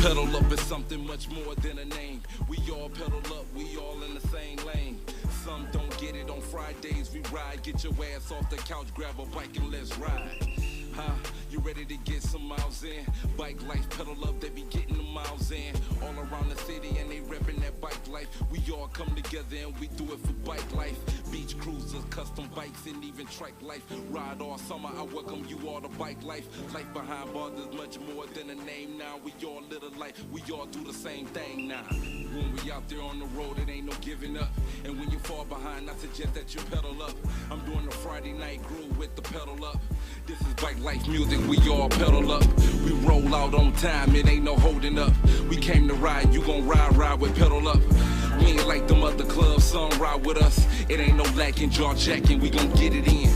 Pedal up is something much more than a name. We all pedal up, we all in the same lane. Some don't get it on Fridays, we ride. Get your ass off the couch, grab a bike and let's ride. Huh? You ready to get some miles in? Bike life, pedal up, they be getting the miles in. All around the city and they reppin' that bike life. We all come together and we do it for bike life. Beach cruisers, custom bikes, and even trike life. Ride all summer, I welcome you all to bike life. Life behind bars is much more than a name now. We all live a life, we all do the same thing now. When we out there on the road, it ain't no giving up. And when you fall behind, I suggest that you pedal up. I'm doing the Friday night groove with the pedal up. This is bike life music, we all pedal up. We roll out on time, it ain't no holding up. We came to ride, you gon' ride with pedal up. We ain't like them other clubs, some ride with us. It ain't no lacking, jaw jacking, we gon' get it in.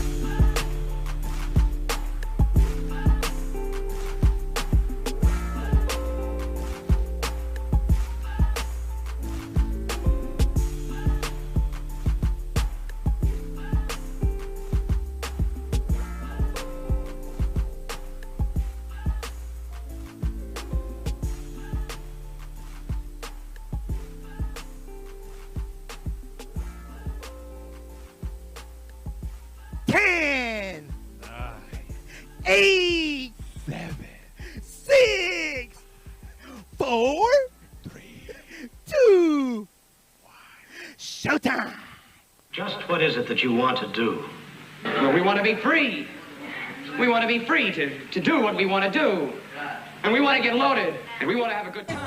That you want to do? Well, we want to be free. We want to be free to do what we want to do. And we want to get loaded. And we want to have a good time.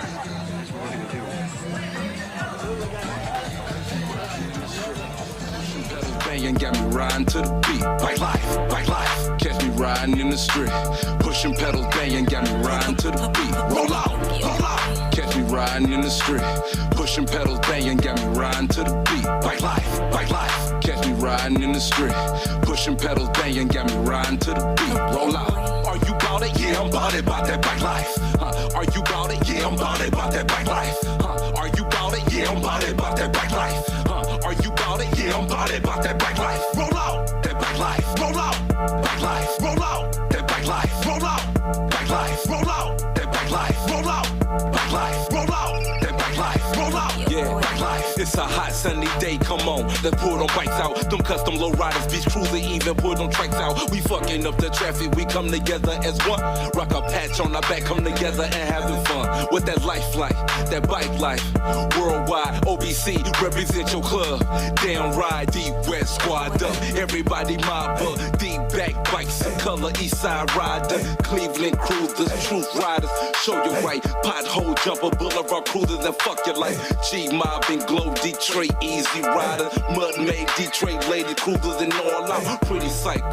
Banging got me riding to the beat. Bike life, bike life. Catch me riding in the street. Pushing pedals, banging got me riding to the beat. Roll out, roll out. Catch me riding in the street. Pushing pedals, banging got me riding to the beat. Bike life, bike life. Catch me riding in the street. Pushing pedals, banging got me riding to the beat. Roll out. Are you bout it? Yeah, I'm bout it, bout that bike life. Are you bout it? Yeah, I'm bout it, bout that bike life. Are you bout it? Yeah, I'm bout it, bout that bike life. Are you bout it? Yeah, I'm bout it, bout that bike life. Roll out, that bike life. Roll out, bike life. Roll out, that bike life. Roll out, bike life. Roll out, that bike life. Roll out, bike life. Roll out, that bike life. Roll out, yeah, bike life. It's a hot sunny day, come on, let's pull them bikes out. Them custom low riders, beach cruiser, even pull them trikes out. We fucking up the traffic, we come together as one. Rock a patch on our back, come together and having fun. With that life like, that bike life. Worldwide, OBC, represent your club. Down ride, deep west squad up. Everybody mob up, deep back bikes in color, east side rider. Cleveland cruisers, truth riders. Show you right, pothole jumper, boulevard cruisers, and fuck your life. G-Mob and Glow, Detroit, easy riders. Mud made Detroit lady cruisers and all out. Pretty psycho,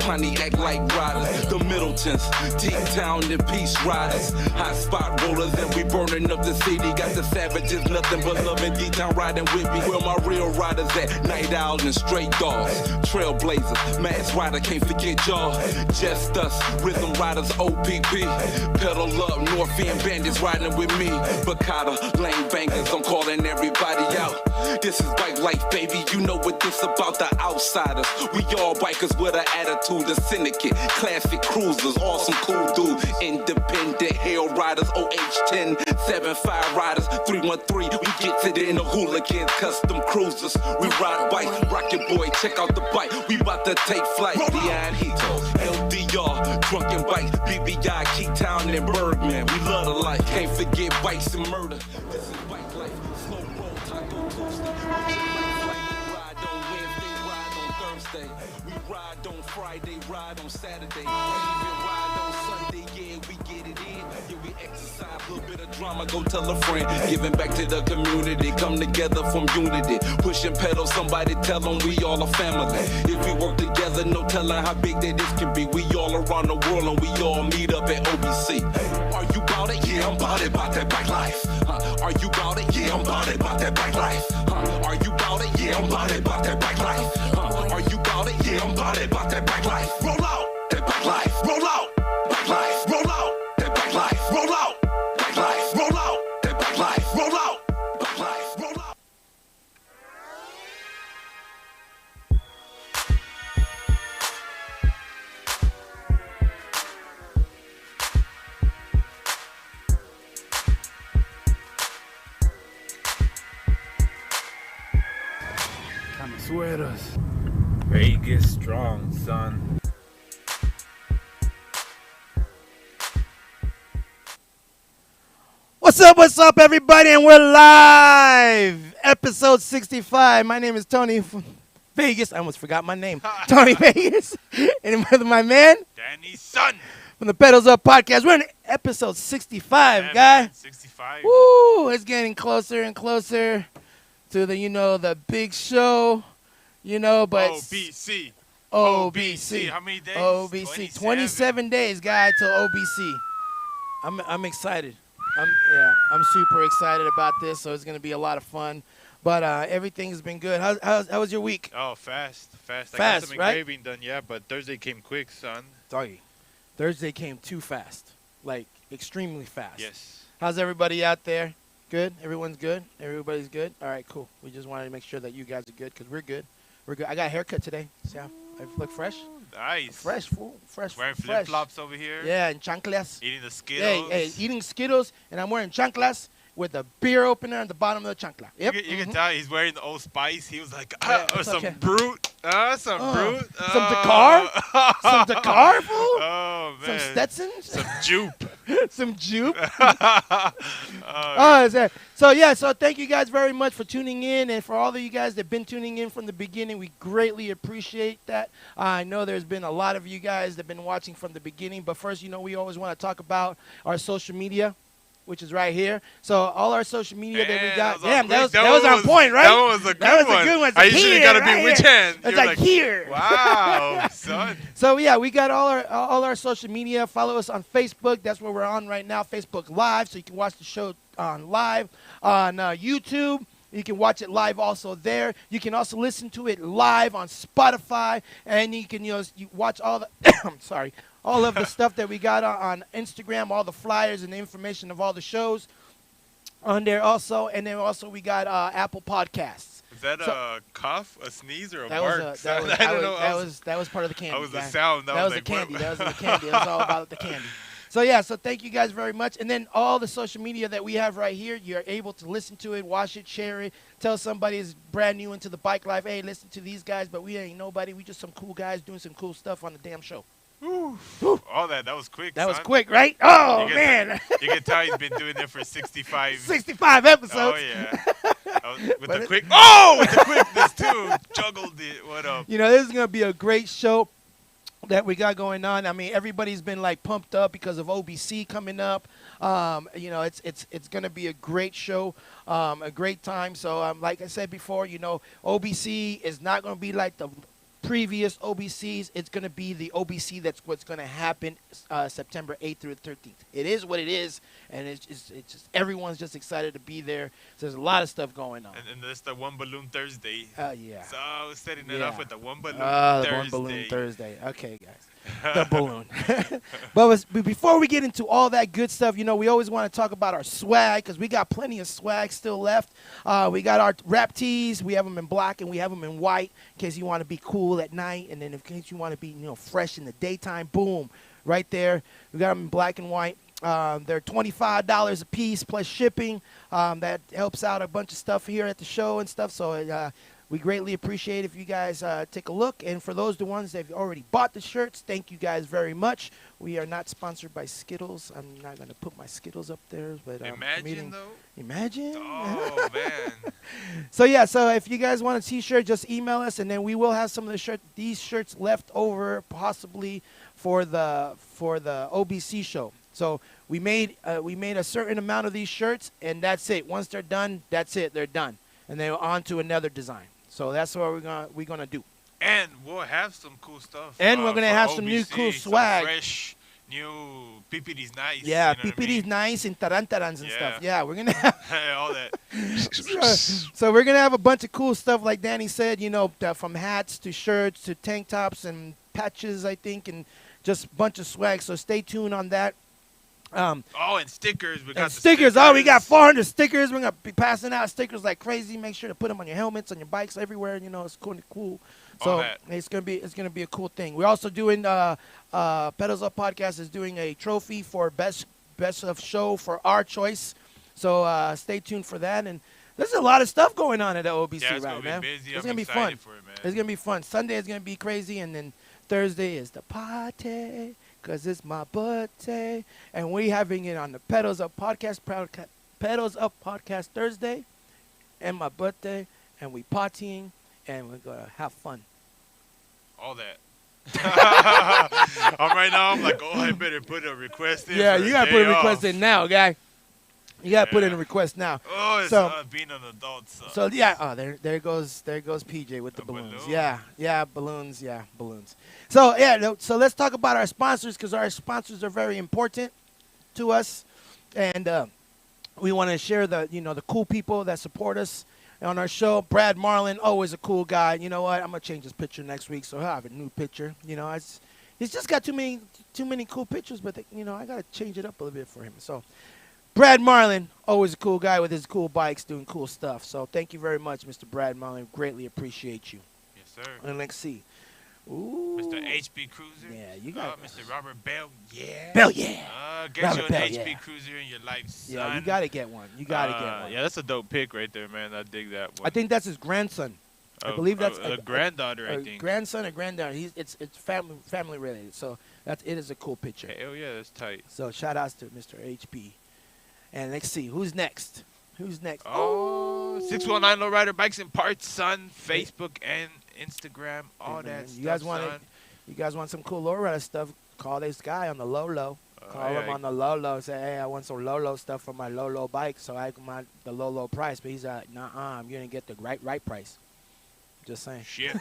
Pontiac like riders. The Middletons, T-Town and Peace riders. Hot spot rollers and we burning up the city. Got the savages, nothing but love and D-Town riding with me. Where my real riders at? Night Owl and Straight Dogs. Trailblazers, Mass Rider, can't forget y'all. Just us, Rhythm Riders, OPP. Pedal up, North End Bandits riding with me. Bacata, Lane Bangers, I'm calling everybody out. This is bike life, baby, you know what this about, the outsiders. We all bikers with an attitude, the syndicate. Classic cruisers, awesome cool dudes. Independent hell riders, OH10, 75 riders, 313. We get it in the hooligans, custom cruisers. We ride bikes, rock your boy, check out the bike. We about to take flight, Leon Hito, LDR, Drunken Bikes, BBI, Keytown and Bergman. We love the life, can't forget bikes and murder. This is bike life, slow roll, Taco Tuesday. Ride on Wednesday, ride on Thursday. We ride on Friday, ride on Saturday. Even ride on Sunday, yeah, we get it in. Yeah, we exercise, a little bit of drama, go tell a friend. Giving back to the community, come together from unity. Pushing pedals, somebody tell them we all a family. If we work together, no telling how big that this can be. We all around the world and we all meet up at OBC. Are you bout it? Yeah, I'm bout it, bout that bike life. Are you bout it? Yeah, I'm bout it, bout that bike life. Are you bout it? Yeah, I'm bout it, bout that bike life. Are you bout it? Yeah, I'm bout it, bout that bike life. Roll out, that bike life. Roll out, bike life. Roll out, that bike life. Roll out, bike life. Roll out, that bike life. Roll out, bike life. Roll out. Sueros. Vegas strong, son. What's up, everybody? And we're live. Episode 65. My name is Tony from Vegas. I almost forgot my name. Tony Vegas. And with my man, Danny's son. from the Pedals Up podcast. We're in episode 65, guy. Man, 65. Woo! It's getting closer and closer to the, the big show, but OBC. OBC. How many days? OBC. 27 days, guy, till OBC. I'm excited. I'm super excited about this, so it's going to be a lot of fun. But everything's been good. How was your week? Oh, fast. I got Fast, some right? engraving done, yeah, but Thursday came quick, son. Doggy. Thursday came too fast, like extremely fast. Yes. How's everybody out there? Good? Everyone's good? Everybody's good? All right, cool. We just wanted to make sure that you guys are good because we're good. We're good. I got a haircut today. See how I look fresh? Nice. Fresh, fool. Fresh. Wearing fresh. flip-flops over here. Yeah, and chanclas. Eating the Skittles. Hey, eating Skittles, and I'm wearing chanclas with a beer opener at the bottom of the chancla. Yep. You can tell he's wearing the Old Spice. He was like, Yeah, it's some okay. brute. Some brute. Some Dakar? Some Dakar, fool? Oh, Some man. Stetsons? Some jupe. Some jupe? So thank you guys very much for tuning in, and for all of you guys that have been tuning in from the beginning, we greatly appreciate that. I know there's been a lot of you guys that have been watching from the beginning, but first, we always want to talk about our social media, which is right here. So all our social media that we got, that was on point, right? That was a good one. It's I like usually here, gotta right be which here. hand? It's You're like here. Wow, son. So yeah, we got all our social media. Follow us on Facebook. That's where we're on right now, Facebook Live. So you can watch the show on live on YouTube. You can watch it live also there. You can also listen to it live on Spotify, and you can you watch all the all of the stuff that we got on Instagram, all the flyers and the information of all the shows on there also. And then also we got Apple Podcasts. Is that a cough, a sneeze, or a That bark? was that was part of the candy. That was the guy. sound. That was the like, candy. what? That was the candy. It was all about the candy. So thank you guys very much. And then all the social media that we have right here, you're able to listen to it, watch it, share it, tell somebody who's brand new into the bike life, hey, listen to these guys, but we ain't nobody. We just some cool guys doing some cool stuff on the damn show. Whew. All that was quick, That was son. quick, right? Oh, You man. You can tell he's been doing it for 65. 65 episodes. Oh, yeah. With the quickness, too. Juggled it. What up? This is going to be a great show that we got going on. I mean, everybody's been like pumped up because of OBC coming up. It's going to be a great show, a great time. So like I said before, OBC is not going to be like the previous OBCs. It's going to be the OBC that's what's going to happen September 8th through the 13th. It is what it is, and it's just everyone's just excited to be there. So there's a lot of stuff going on. And that's the One Balloon Thursday. Yeah. So I was setting it off with the One Balloon the Thursday. One Balloon Thursday. Okay, guys. The balloon. But before we get into all that good stuff, we always want to talk about our swag because we got plenty of swag still left. We got our rap tees. We have them in black and we have them in white in case you want to be cool at night, and then in case you want to be fresh in the daytime. Boom, right there. We got them in black and white. They're $25 a piece plus shipping. That helps out a bunch of stuff here at the show and stuff. So we greatly appreciate if you guys take a look. And for the ones that have already bought the shirts, thank you guys very much. We are not sponsored by Skittles. I'm not going to put my Skittles up there. But Imagine, though. Imagine. Oh, man. So if you guys want a T-shirt, just email us, and then we will have some of these shirts left over possibly for the OBC show. So we made a certain amount of these shirts, and that's it. Once they're done, that's it. They're done, and then on to another design. So that's what we're gonna do. And we'll have some cool stuff. And we're gonna have some OBC, new cool swag. Some fresh, new PPD's nice. Yeah, you know what I mean? PPD's nice and tarantarans and Yeah. stuff. Yeah, we're gonna have. All that. So we're gonna have a bunch of cool stuff, like Danny said. From hats to shirts to tank tops and patches, I think, and just a bunch of swag. So stay tuned on that. And stickers. We got the stickers. Oh, we got 400 stickers. We're going to be passing out stickers like crazy. Make sure to put them on your helmets, on your bikes, everywhere. It's cool. So it's gonna be a cool thing. We're also doing Pedals Up Podcast is doing a trophy for best of show for our choice. So stay tuned for that. And There's a lot of stuff going on at the OBC Yeah, it's right gonna be now. busy. It's I'm gonna be excited fun. for it, man. It's gonna be fun. Sunday is gonna be crazy, and then Thursday is the party, 'cause it's my birthday, and we having it on the Pedals Up podcast, Pedals Up podcast Thursday, and my birthday, and we partying, and we're gonna have fun. All that. Right now. I'm like, oh, I better put a request in. Yeah, for you gotta put a request in now, guy. You gotta put in a Yeah. request now. Oh, it's So- being an adult. Son. So yeah, oh there goes PJ with the A balloons. balloon? Yeah, balloons. So yeah, so let's talk about our sponsors, because our sponsors are very important to us, and we want to share the the cool people that support us on our show. Brad Marlin, always a cool guy. You know what? I'm gonna change his picture next week, so he'll have a new picture. He's just got too many cool pictures, but I gotta change it up a little bit for him. So. Brad Marlin, always a cool guy with his cool bikes, doing cool stuff. So thank you very much, Mr. Brad Marlin. Greatly appreciate you. Yes, sir. And let's see. Ooh. Mr. HB Cruiser. Yeah, you got Mr. Robert Bell. Yeah. Bell, yeah. Get Robert you an Bell, HB yeah. Cruiser in your life, son. Yeah, you got to get one. You got to get one. Yeah, that's a dope pick right there, man. I dig that one. I think that's his grandson. I believe that's a granddaughter. I think. Grandson or granddaughter. It's family related. So it is a cool picture. Hell yeah, that's tight. So shout outs to Mr. HB. And let's see who's next. Oh, 619 Lowrider Bikes and Parts, son. Facebook and Instagram, all Hey, man, that stuff, you guys want some cool lowrider stuff? Call this guy on the low. Call him on the low. Say, hey, I want some low stuff for my low bike, so I can want the low price. But he's like, nah, I'm gonna get the right price. Just saying. Shit.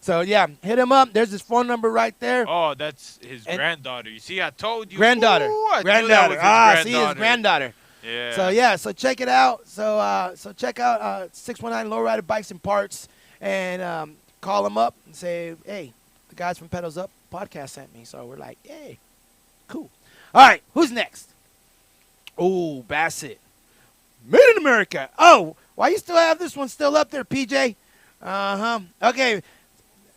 So yeah, hit him up. There's his phone number right there. Oh, that's his granddaughter. You see, I told you. Granddaughter. Ooh, I knew that was his See his granddaughter. Yeah. So check it out. So check out 619 Lowrider Bikes and Parts, and call him up and say, hey, the guys from Pedals Up podcast sent me. So we're like, hey, cool. All right, who's next? Oh, Bassett. Made in America. Oh, why you still have this one still up there, PJ? Okay.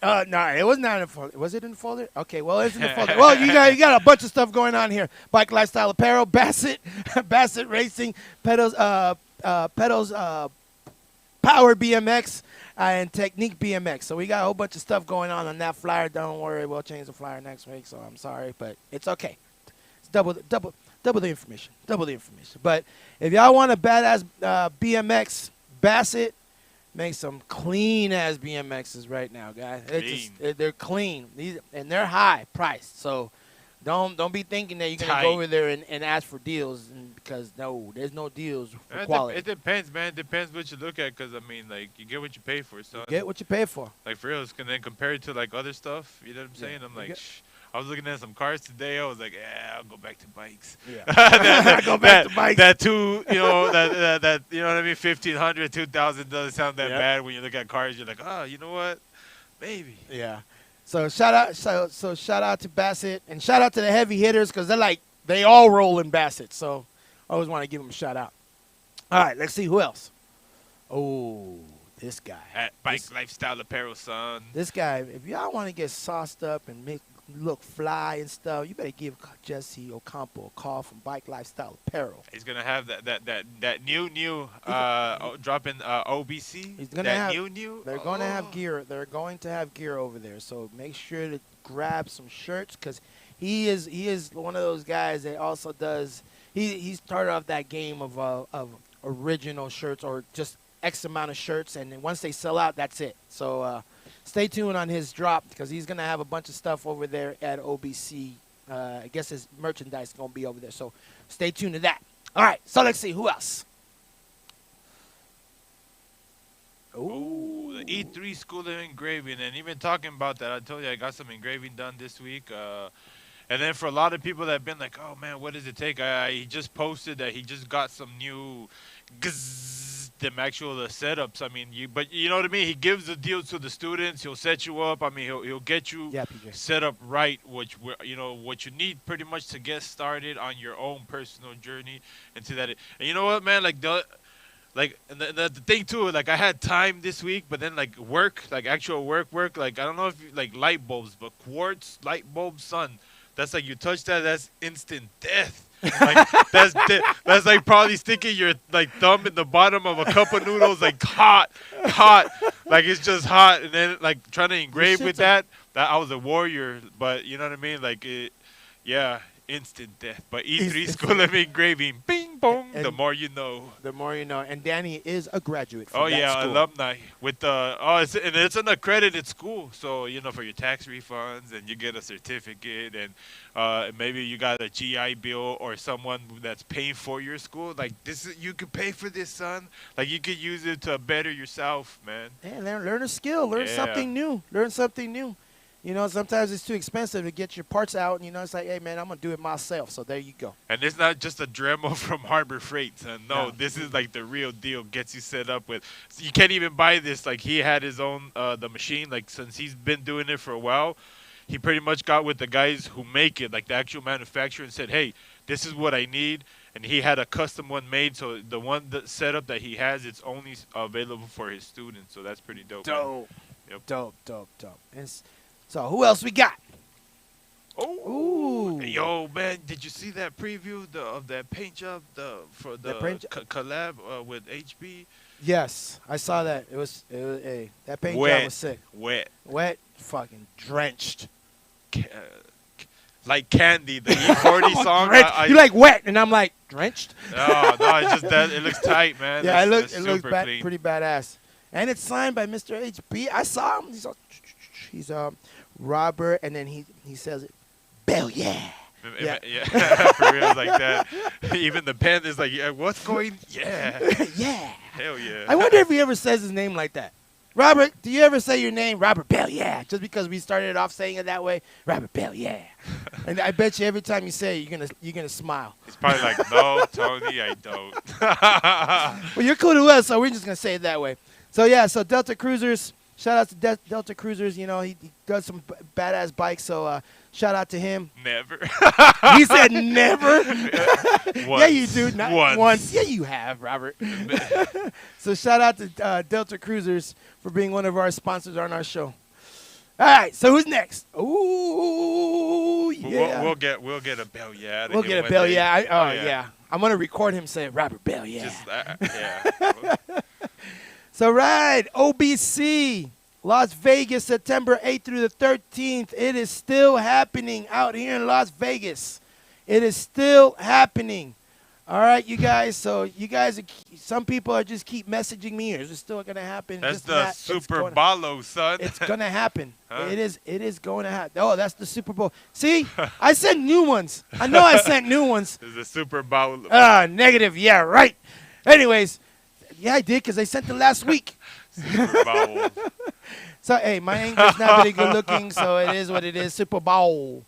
No, it was not in the folder. Was it in the folder? Okay, well, it's in the folder. Well, you got a bunch of stuff going on here. Bike Lifestyle Apparel, Bassett Racing, Pedals, Power BMX, and Technique BMX. So we got a whole bunch of stuff going on that flyer. Don't worry, we'll change the flyer next week. So I'm sorry, but it's okay. It's double the information. But if y'all want a badass BMX, Bassett makes some clean ass BMXs right now, guys. They're clean. And they're high priced. So don't be thinking that you're gonna go over there and ask for deals, because no, there's no deals for quality. It depends, man. It depends what you look at, because I mean, like, you get what you pay for, son. Get what you pay for. Like, for real, and then compare it to like other stuff. You know what I'm saying? I'm like, I was looking at some cars today. I was like, yeah, I'll go back to bikes. Yeah. Go back to bikes. That two, that you know what I mean, 1,500, 2,000 doesn't sound that bad when you look at cars. You're like, oh, you know what? Maybe. Yeah. So shout out to Bassett, and shout out to the heavy hitters, because they all roll in Bassett. So I always want to give them a shout out. All right, let's see who else. Oh, this guy. At Bike Lifestyle Apparel, son. This guy, if y'all want to get sauced up and look fly and stuff, you better give Jesse Ocampo a call from Bike Lifestyle Apparel. He's gonna have that new dropping OBC. He's gonna have new. They're going to have gear. They're going to have gear over there. So make sure to grab some shirts, because he is one of those guys that also does. He started off that game of original shirts, or just X amount of shirts, and then once they sell out, that's it. So stay tuned on his drop, because he's gonna have a bunch of stuff over there at OBC. I guess his merchandise is gonna be over there. So stay tuned to that. All right. So let's see who else. Oh, the E3 School of Engraving. And even talking about that, I told you I got some engraving done this week. And then for a lot of people that have been like, oh, man, what does it take? He just posted that he just got some new them actual setups. I mean, but you know what I mean? He gives the deals to the students. He'll set you up. I mean, he'll get you set up right, what you need pretty much to get started on your own personal journey into that. And you know what, man? Like the thing too, like I had time this week, but then like work, like actual work, like I don't know if like light bulbs, but quartz light bulbs, son. That's like you touch that, that's instant death. Like that's like probably sticking your like thumb in the bottom of a cup of noodles, like hot, like it's just hot, and then like trying to engrave with that. That I was a warrior, but you know what I mean, like it, yeah, instant death. But E3 School of Engraving, bing bong. And the more you know. The more you know. And Danny is a graduate from Oh that yeah, school. alumni with the it's an accredited school, so you know for your tax refunds and you get a certificate and maybe you got a GI Bill or someone that's paying for your school. Like this is you could pay for this, son. Like you could use it to better yourself, man. Yeah, learn a skill. Learn something new. Learn something new. You know, sometimes it's too expensive to get your parts out, and, you know, it's like, hey, man, I'm going to do it myself. So there you go. And it's not just a Dremel from Harbor Freight, son. No, No. this is like the real deal. Gets you set up with. So you can't even buy this. Like he had his own the machine. Like since he's been doing it for a while, he pretty much got with the guys who make it, like the actual manufacturer, and said, hey, this is what I need. And he had a custom one made. So the one setup that he has, it's only available for his students. So that's pretty dope. Dope. Yep. Dope. So who else we got? Oh, Ooh. yo, man! Did you see that preview of that paint job for the collab with HB? Yes, I saw that. It was hey, that paint job was sick. Wet, fucking drenched. Like Candy, the E40 song. You like wet, and I'm like drenched. No, it's just that it looks tight, man. Yeah, it looks clean. pretty badass, and it's signed by Mr. HB. I saw him. He's Robert, and then he says it. Bell, yeah. Yeah. For real, like that. Even the pen is like, yeah, what's going? Yeah. Yeah. Hell yeah. I wonder if he ever says his name like that. Robert, do you ever say your name, Robert Bell? Yeah. Just because we started off saying it that way, Robert Bell, yeah. And I bet you every time you say it, you're gonna smile. He's probably like, no, Tony, I don't. Well, you're cool to us, so we're just gonna say it that way. So yeah, so Delta Cruisers. Shout out to Delta Cruisers. You know, he does some badass bikes, so shout out to him. Never. He said never? Once. Yeah, you do. Not Once. Yeah, you have, Robert. So shout out to Delta Cruisers for being one of our sponsors on our show. All right, so who's next? Ooh, yeah. We'll get a Bell, yeah. We'll get a Bell, yeah. Yeah. I'm going to record him saying, Robert Bell, yeah. Just, yeah. So, right, OBC, Las Vegas, September 8th through the 13th. It is still happening out here in Las Vegas. It is still happening. All right, you guys. So, you guys, some people are just keep messaging me. Is it still going to happen? That's the Super Bowl, son. It's going to happen. Huh? It is going to happen. Oh, that's the Super Bowl. See, I sent new ones. I know I sent new ones. There's a Super Bowl. Negative. Yeah, right. Anyways. Yeah, I did because I sent it last week. Super Bowl. So, hey, my English not very good looking, so it is what it is. Super Bowl.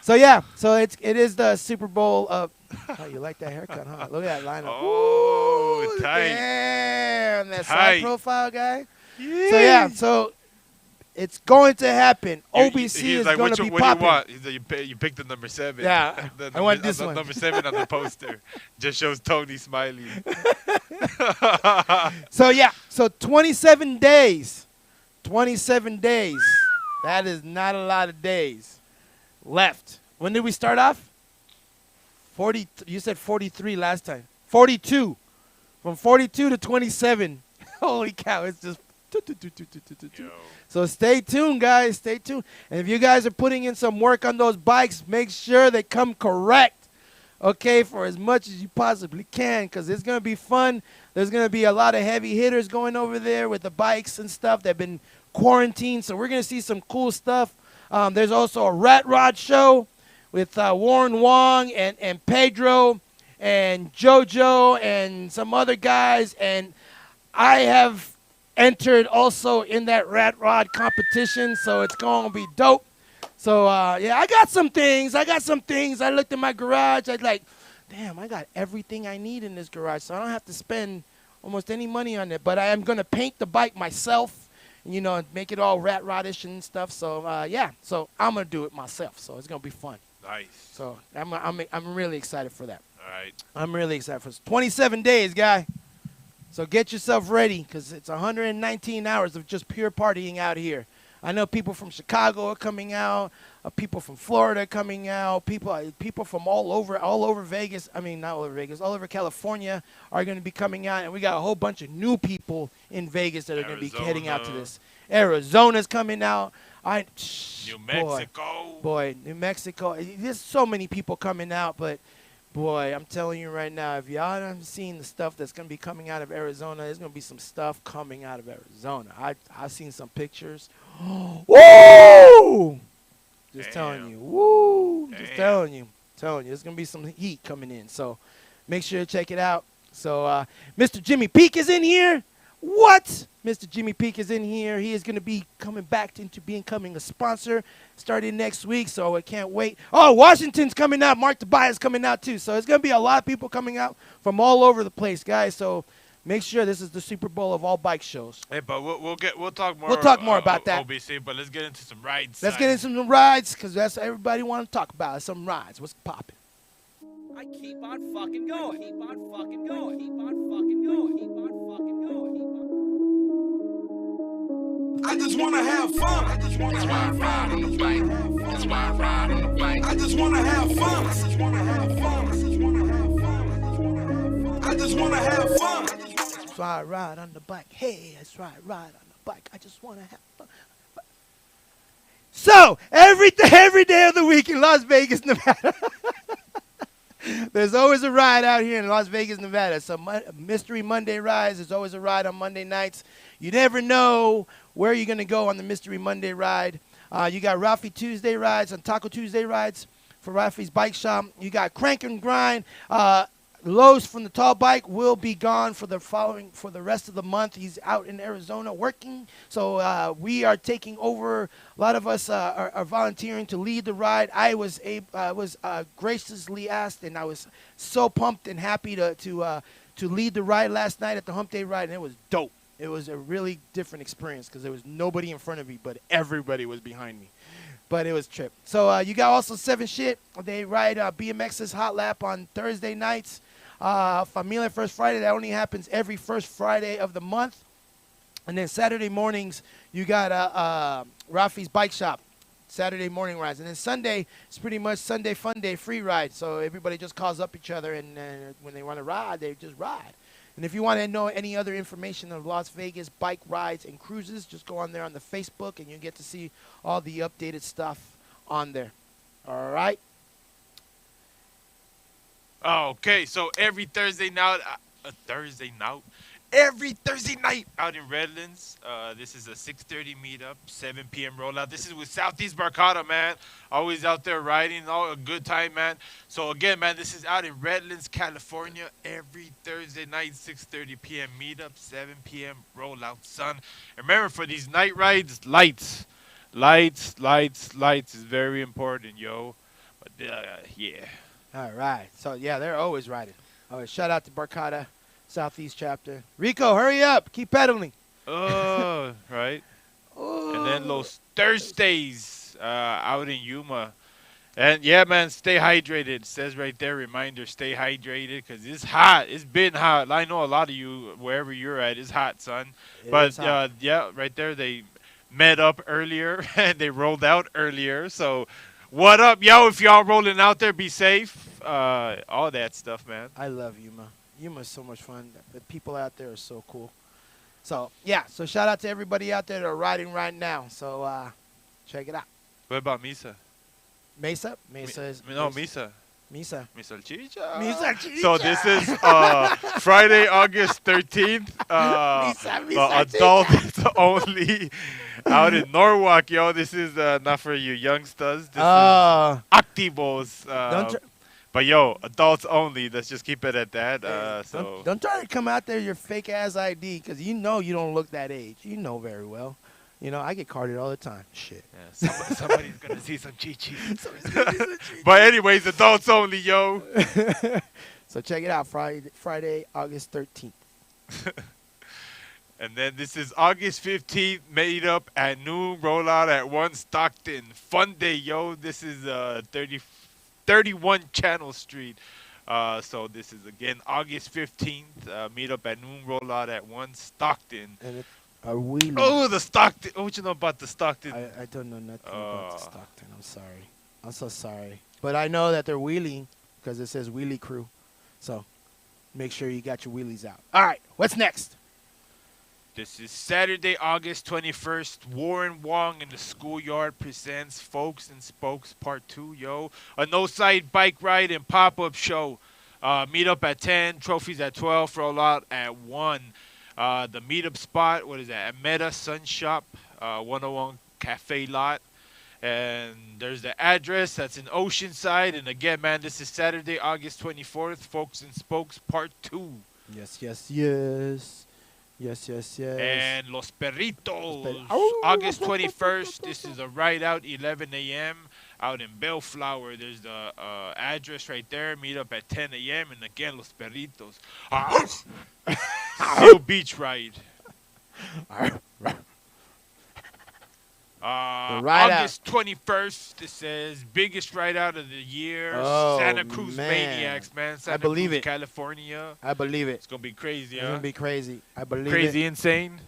So, yeah, so it is the Super Bowl of. Oh, you like that haircut, huh? Look at that lineup. Oh, tight. Damn, that tight. side profile guy. Yeah. So, yeah, so it's going to happen. OBC is like, going to be what popping. do you want? He's like, you picked the number 7. Yeah, I want this one. Number 7 on the poster just shows Tony smiling. So, yeah, so 27 days. 27 days. That is not a lot of days left. When did we start off? 40. You said 43 last time. 42. From 42 to 27. Holy cow, it's just. Yo. So stay tuned, guys. Stay tuned. And if you guys are putting in some work on those bikes, make sure they come correct, okay, for as much as you possibly can, because it's going to be fun. There's going to be a lot of heavy hitters going over there with the bikes and stuff that have been quarantined, so we're going to see some cool stuff. There's also a Rat Rod show with Warren Wong and Pedro and JoJo and some other guys, and I have entered also in that Rat Rod competition, so it's going to be dope. So, yeah, I got some things. I looked in my garage. I was like, damn, I got everything I need in this garage, so I don't have to spend almost any money on it. But I am going to paint the bike myself, you know, and make it all Rat Rodish and stuff. So, yeah, so I'm going to do it myself, so it's going to be fun. Nice. So I'm really excited for that. All right. I'm really excited for this. 27 days, guy. So get yourself ready because it's 119 hours of just pure partying out here. I know people from Chicago are coming out. People from Florida are coming out. People from all over Vegas. I mean, not all over Vegas, all over California are going to be coming out, and we got a whole bunch of new people in Vegas that are going to be heading out to this. Arizona's coming out. New Mexico. Boy, New Mexico. There's so many people coming out, but boy, I'm telling you right now, if y'all haven't seen the stuff that's going to be coming out of Arizona, there's going to be some stuff coming out of Arizona. I've seen some pictures. Woo! Just telling you. Woo! Just telling you. There's going to be some heat coming in. So make sure to check it out. So Mr. Jimmy Peak is in here. What? Mr. Jimmy Peak is in here. He is going to be coming back into becoming a sponsor starting next week, so I can't wait. Oh, Washington's coming out. Mark Tobias coming out, too. So it's going to be a lot of people coming out from all over the place, guys. So make sure this is the Super Bowl of all bike shows. Hey, but we'll talk more. We'll talk more about that. OBC, but let's get into some rides. Let's get into some rides, because that's what everybody want to talk about, is some rides. What's popping? I keep on fucking going. Keep on fucking going. Keep on fucking going. Keep on fucking going. I just wanna have fun. I just wanna have fun on the bike. That's why I ride on the bike. I just wanna have fun. I just wanna have fun. I just wanna have fun. I just wanna have fun. That's why I ride on the bike. Hey, that's why I ride on the bike. I just wanna have fun. So every day of the week in Las Vegas, Nevada. There's always a ride out here in Las Vegas, Nevada. So Mystery Monday rides. There's always a ride on Monday nights. You never know where you're going to go on the Mystery Monday ride. You got Ralphie Tuesday rides and Taco Tuesday rides for Ralphie's Bike Shop. You got Crank and Grind. Lowe's from the Tall Bike will be gone for the rest of the month. He's out in Arizona working. So we are taking over. A lot of us are volunteering to lead the ride. I was graciously asked, and I was so pumped and happy to lead the ride last night at the Hump Day ride, and it was dope. It was a really different experience because there was nobody in front of me, but everybody was behind me. But it was a trip. So you got also 7 Shit. They ride BMX's Hot Lap on Thursday nights. Familia First Friday, that only happens every first Friday of the month. And then Saturday mornings, you got Rafi's Bike Shop, Saturday morning rides. And then Sunday, it's pretty much Sunday Fun Day, free ride. So everybody just calls up each other, and when they want to ride, they just ride. And if you want to know any other information of Las Vegas bike rides and cruises, just go on there on the Facebook, and you get to see all the updated stuff on there. All right? Okay, so every Thursday night out in Redlands, this is a 6:30 meetup, 7 p.m. rollout. This is with Southeast Barcata, man. Always out there riding, a good time, man. So again, man, this is out in Redlands, California. Every Thursday night, 6:30 p.m. meetup, 7 p.m. rollout, son. And remember, for these night rides, lights is very important, yo. But yeah. All right. So, yeah, they're always riding. All right, shout out to Barcata, Southeast chapter. Rico, hurry up. Keep pedaling. Oh, right. And then Los Thursdays out in Yuma. And, yeah, man, stay hydrated. It says right there, reminder, stay hydrated, because it's hot. It's been hot. I know a lot of you, wherever you're at, it's hot, son. But, yeah, right there, they met up earlier, and they rolled out earlier. So, what up, yo? If y'all rolling out there, be safe. All that stuff, man. I love Yuma. Yuma's so much fun. The people out there are so cool. So, yeah. So, shout out to everybody out there that are riding right now. So, check it out. What about Misa? Mesa? Mesa is... No, Misa. Misa. Misa Chicha. Misa Chicha. So, this is Friday, August 13th. Misa Adult only out in Norwalk, yo. This is not for you youngsters. This is Activos. But, yo, adults only. Let's just keep it at that. Don't try to come out there your fake-ass ID, because you know you don't look that age. You know very well. You know, I get carded all the time. Shit. Yeah, somebody's going to see some chi-chi. But anyways, adults only, yo. So check it out, Friday, August 13th. And then this is August 15th, made up at noon, rollout at 1 Stockton. Fun day, yo. This is 31 Channel Street. So this is, again, August 15th, meet up at noon, rollout at 1 Stockton. And A wheelie. Oh, the Stockton. Oh, what you know about the Stockton? I don't know nothing about the Stockton. I'm sorry. I'm so sorry. But I know that they're wheeling because it says wheelie crew. So make sure you got your wheelies out. All right. What's next? This is Saturday, August 21st. Warren Wong in the Schoolyard presents Folks and Spokes Part 2, yo. A no-side bike ride and pop-up show. Meet up at 10, trophies at 12, roll out at 1. The meetup spot, what is that? At Meta Sun Shop, 101 Cafe Lot. And there's the address that's in Oceanside. And again, man, this is Saturday, August 24th. Folks and Spokes Part 2. Yes, yes, yes. Yes, yes, yes. And Los Perritos, Oh. August 21st. This is a ride out, 11 a.m. out in Bellflower. There's the address right there. Meet up at 10 a.m. And again, Los Perritos. Seal Beach ride. ride August 21st. This says biggest ride out of the year. Oh, Santa Cruz man. Maniacs, man. Santa believe Cruz, it. California. I believe it. It's gonna be crazy, It's huh? going to be crazy. I believe Crazy, it. insane.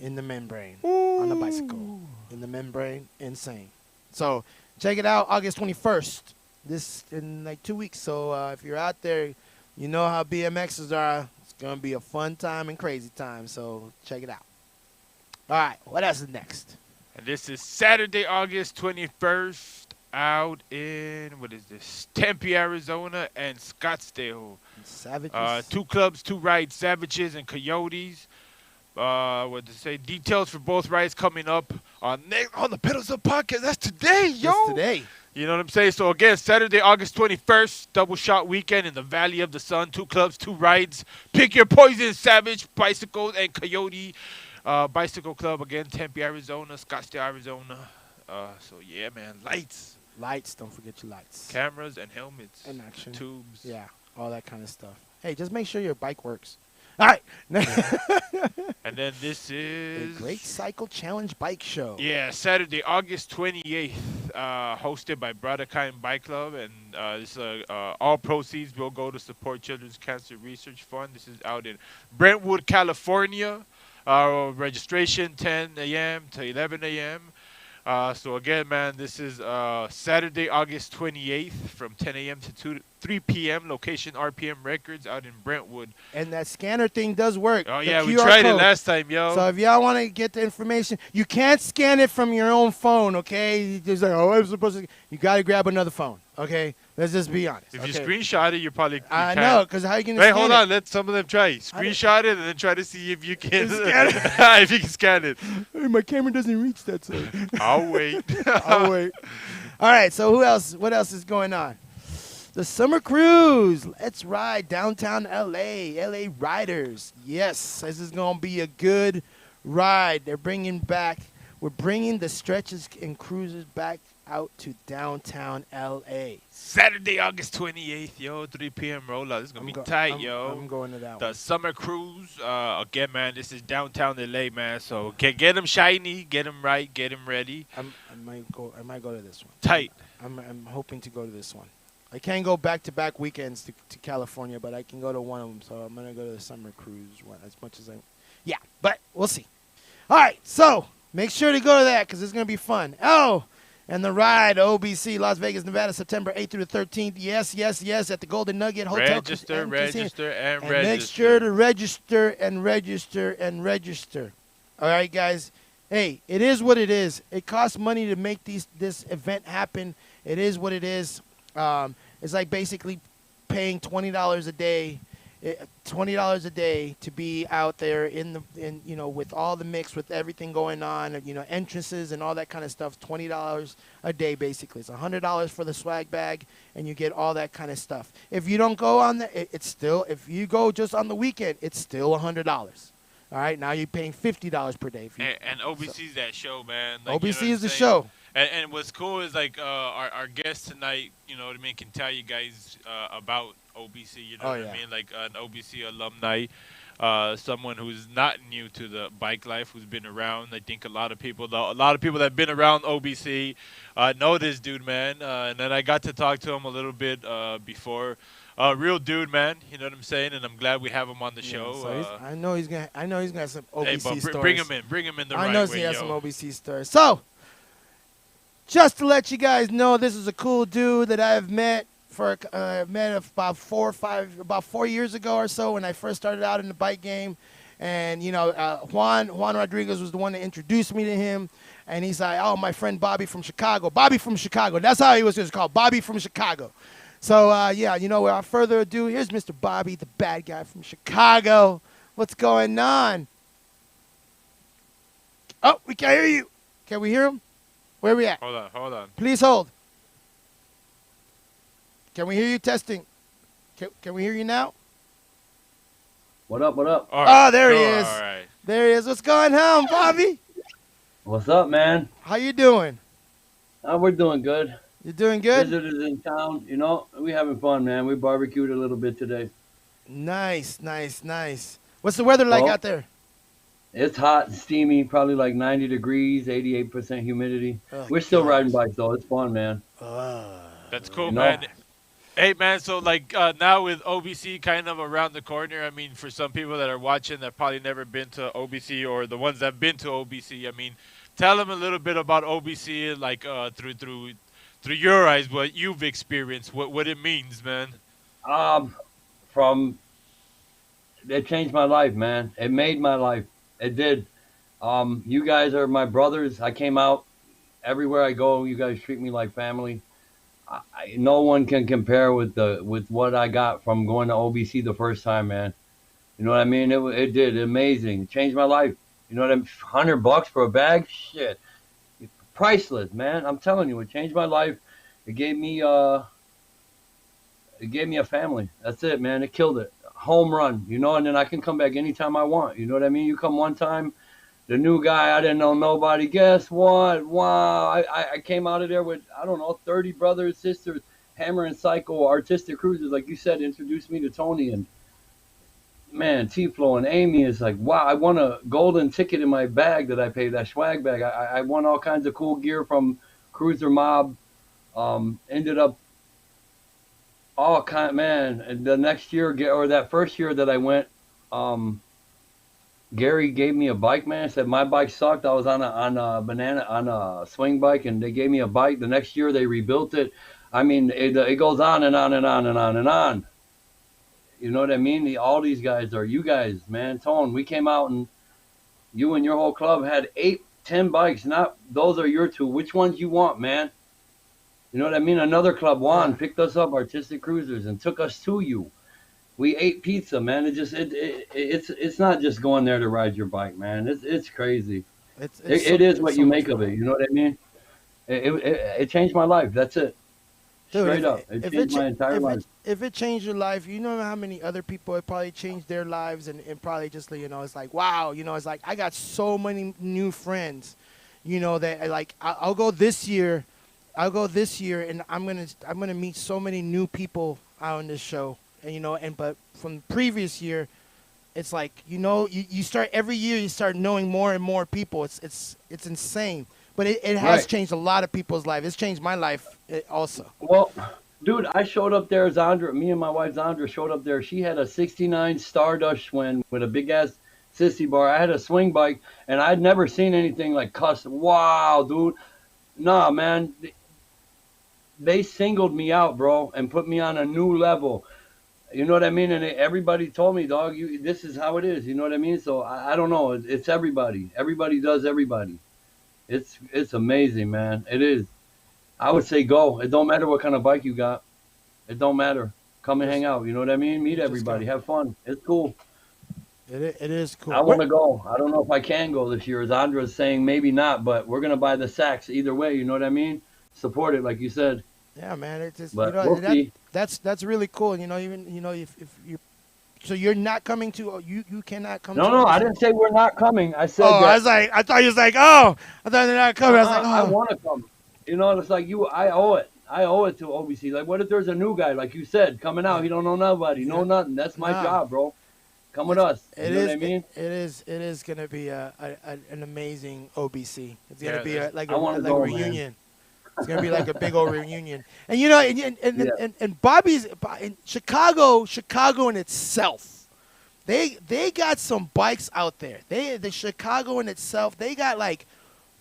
In the membrane. On a bicycle. In the membrane. Insane. So check it out August 21st. This in like 2 weeks. So if you're out there, you know how BMXers are. It's going to be a fun time and crazy time. So check it out. All right. What else is next? And this is Saturday, August 21st, out in, what is this, Tempe, Arizona, and Scottsdale. Savages. 2 clubs, 2 rides, Savages and Coyotes. What to say? Details for both rides coming up on the Pedals Up podcast. That's today, yo. Just today. You know what I'm saying? So, again, Saturday, August 21st, double shot weekend in the Valley of the Sun. 2 clubs, 2 rides. Pick your poison, Savage, Bicycles, and Coyote. Bicycle Club, again, Tempe, Arizona, Scottsdale, Arizona. So, yeah, man, lights. Lights. Don't forget your lights. Cameras and helmets. And action. Tubes. Yeah. All that kind of stuff. Hey, just make sure your bike works. All right. And then this is... The Great Cycle Challenge Bike Show. Yeah, Saturday, August 28th, hosted by Bradakine Bike Club. And this all proceeds will go to support Children's Cancer Research Fund. This is out in Brentwood, California. Registration 10 a.m. to 11 a.m. So again, man, this is Saturday, August 28th from 10 a.m. to 3 p.m. Location RPM Records out in Brentwood. And that scanner thing does work. Oh, The yeah, we QR tried it code. last time, yo. So if y'all want to get the information, you can't scan it from your own phone, okay? You just like, oh, I'm supposed to. You got to grab another phone, okay? Let's just be honest. If you okay? screenshot it, you probably I can't. know, because how you going to Wait, scan hold it? on. Let some of them try. Screenshot it and then try to see if you can Scan it. if you can scan it. Hey, my camera doesn't reach that side. I'll wait. I'll wait. All right, so who else? What else is going on? The Summer Cruise. Let's ride downtown L.A. L.A. Riders. Yes, this is going to be a good ride. We're bringing the stretches and cruises back out to downtown L.A. Saturday, August 28th, yo, 3 p.m. rollout. This is going to be tight, yo. I'm going to that The one. Summer Cruise, again, man, this is downtown LA, man. So get them shiny, get them right, get them ready. I might go to this one. Tight. I'm hoping to go to this one. I can't go back-to-back weekends to California, but I can go to one of them. So I'm going to go to the Summer Cruise one as much as I... Yeah, but we'll see. All right, so make sure to go to that because it's going to be fun. Oh, and the ride, OBC, Las Vegas, Nevada, September 8th through the 13th. Yes, yes, yes, at the Golden Nugget Hotel. Register, and register. make sure to register and register and register. All right, guys. Hey, it is what it is. It costs money to make this event happen. It is what it is. It's like basically paying $20 a day, $20 a day to be out there in with all the mix, with everything going on, entrances and all that kind of stuff. $20 a day basically. It's $100 for the swag bag, and you get all that kind of stuff. If you don't go on it's still, if you go just on the weekend, it's still $100. All right, now you're paying $50 per day. And OBC's that show, man. Like, OBC is the saying? show. And what's cool is, like, our guest tonight, you know what I mean, can tell you guys about OBC, you know what I mean, like an OBC alumni. someone who's not new to the bike life, who's been around. I think a lot of people that have been around OBC know this dude, man. And then I got to talk to him a little bit before. Real dude, man. You know what I'm saying? And I'm glad we have him on the show. So I know he's gonna have some OBC Hey, but stories. bring him in the I right know way, he has yo. some OBC stories. So, just to let you guys know, this is a cool dude that I've met about 4 years ago or so when I first started out in the bike game. And, Juan Rodriguez was the one that introduced me to him. And he's like, oh, my friend Bobby from Chicago. Bobby from Chicago. That's how he was just called, Bobby from Chicago. So, without further ado, here's Mr. Bobby, the bad guy from Chicago. What's going on? Oh, we can't hear you. Can we hear him? Where are we at? Hold on. Please hold. Can we hear you? Testing. Can we hear you now? What up? What up? All right. Oh, there he All is. right. There he is. What's going on, Bobby? What's up, man? How you doing? We're doing good. You doing good? Visitors in town, we having fun, man. We barbecued a little bit today. Nice. What's the weather like Well, out there? It's hot and steamy, probably like 90 degrees, 88% humidity. Oh, We're still gosh. riding bikes, though. It's fun, man. That's cool, You know? man. Hey, man, so, now with OBC kind of around the corner, I mean, for some people that are watching that probably never been to OBC or the ones that have been to OBC, I mean, tell them a little bit about OBC, through your eyes, what you've experienced, what it means, man. It changed my life, man. It made my life. It did. You guys are my brothers. I came out everywhere I go. You guys treat me like family. No one can compare with what I got from going to OBC the first time, man. You know what I mean? It did amazing. It changed my life. You know what I mean? $100 for a bag, shit, priceless, man. I'm telling you, it changed my life. It gave me a family. That's it, man. It killed it. Home run, and then I can come back anytime I want. You know what I mean? You come one time, the new guy, I didn't know nobody. Guess what? Wow. I came out of there with, 30 brothers, sisters, Hammer and Psycho, artistic cruisers, like you said, introduced me to Tony. And, man, T-Flow and Amy is like, wow, I won a golden ticket in my bag that I paid, that swag bag. I won all kinds of cool gear from Cruiser Mob. Ended up man. And the next year, or that first year that I went, Gary gave me a bike, man. Said my bike sucked. I was on a swing bike, and they gave me a bike. The next year they rebuilt it. I mean, it goes on and on and on and on and on. You know what I mean? All these guys are you guys, man. Tone, we came out and you and your whole club had 8-10 bikes. Not those are your two. Which ones you want, man? You know what I mean? Another club, Juan, picked us up, Artistic Cruisers, and took us to you. We ate pizza, man. It's not just going there to ride your bike, man. It's crazy. It is what you make of it. You know what I mean? It changed my life. That's it. Dude, Straight up. It changed my entire life. If it changed your life, you know how many other people it probably changed their lives and probably just, it's like, wow, it's like I got so many new friends, that like I'll go this year and I'm gonna meet so many new people out on this show. And but from the previous year, it's like, you start every year, you start knowing more and more people. It's insane. But it has Right. changed a lot of people's lives. It's changed my life also. Well, dude, I showed up there. Me and my wife Zandra showed up there. She had a 69 Stardust Schwinn with a big ass sissy bar. I had a swing bike, and I'd never seen anything like custom. Wow, dude. Nah, man. They singled me out, bro, and put me on a new level. You know what I mean? And everybody told me, dog, this is how it is. You know what I mean? So I don't know. It's everybody. Everybody does everybody. It's amazing, man. It is. I would say go. It don't matter what kind of bike you got. It don't matter. Come and hang out. You know what I mean? Meet everybody. Have fun. It's cool. It is cool. I want to go. I don't know if I can go this year. As Andra's saying, maybe not, but we're going to buy the sacks either way. You know what I mean? Support it, like you said. Yeah, man. It's just, But we'll see. that's really cool. Even if you, so you're not coming to you cannot come. No, I didn't say we're not coming. I said that. I thought you was like, oh, I thought they're not coming. I was like, I oh. want to come. It's like I owe it. I owe it to OBC. Like, what if there's a new guy, like you said, coming out? He don't know nobody, know nothing. That's my job, bro. Come with us. It You know is. what I mean? It is going to be an amazing OBC. It's going Yeah, to be like I wanna a go, man. reunion. It's going to be like a big old reunion. And you know, Yeah. and Bobby's in Chicago in itself. They got some bikes out there. The Chicago in itself, they got like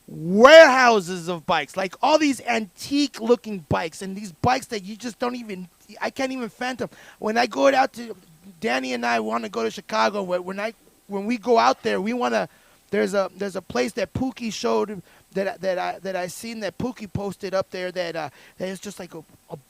warehouses of bikes, like all these antique looking bikes, and these bikes that you just don't even, I can't even phantom. When I go out to, Danny and I want to go to Chicago. When we go out there, we want to. There's a place that Pookie showed that I seen that Pookie posted up there that is just like a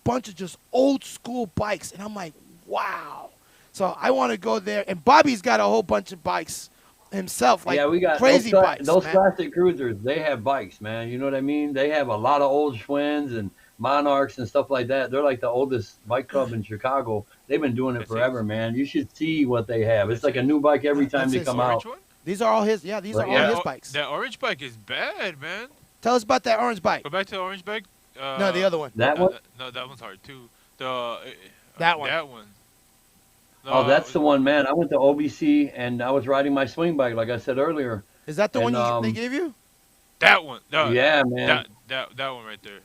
bunch of just old school bikes, and I'm like, wow. So I want to go there, and Bobby's got a whole bunch of bikes himself, like Yeah, we got crazy bikes. those man. classic cruisers. They have bikes, man. You know what I mean? They have a lot of old Schwinn's and Monarchs and stuff like that. They're like the oldest bike club in Chicago. They've been doing it That's forever, it. man. You should see what they have. It's That's like it. a new bike every time That's they it. come Orange out. one? These are all his. Yeah, these are all Yeah. his bikes. That orange bike is bad, man. Tell us about that orange bike. Go back to the orange bike. No, the other one. That one? No, that one's hard too. The That one. That one. Oh, that's the one, man. I went to OBC and I was riding my swing bike, like I said earlier. Is that the And, one they gave you? That one. No, Yeah, man. That one right there.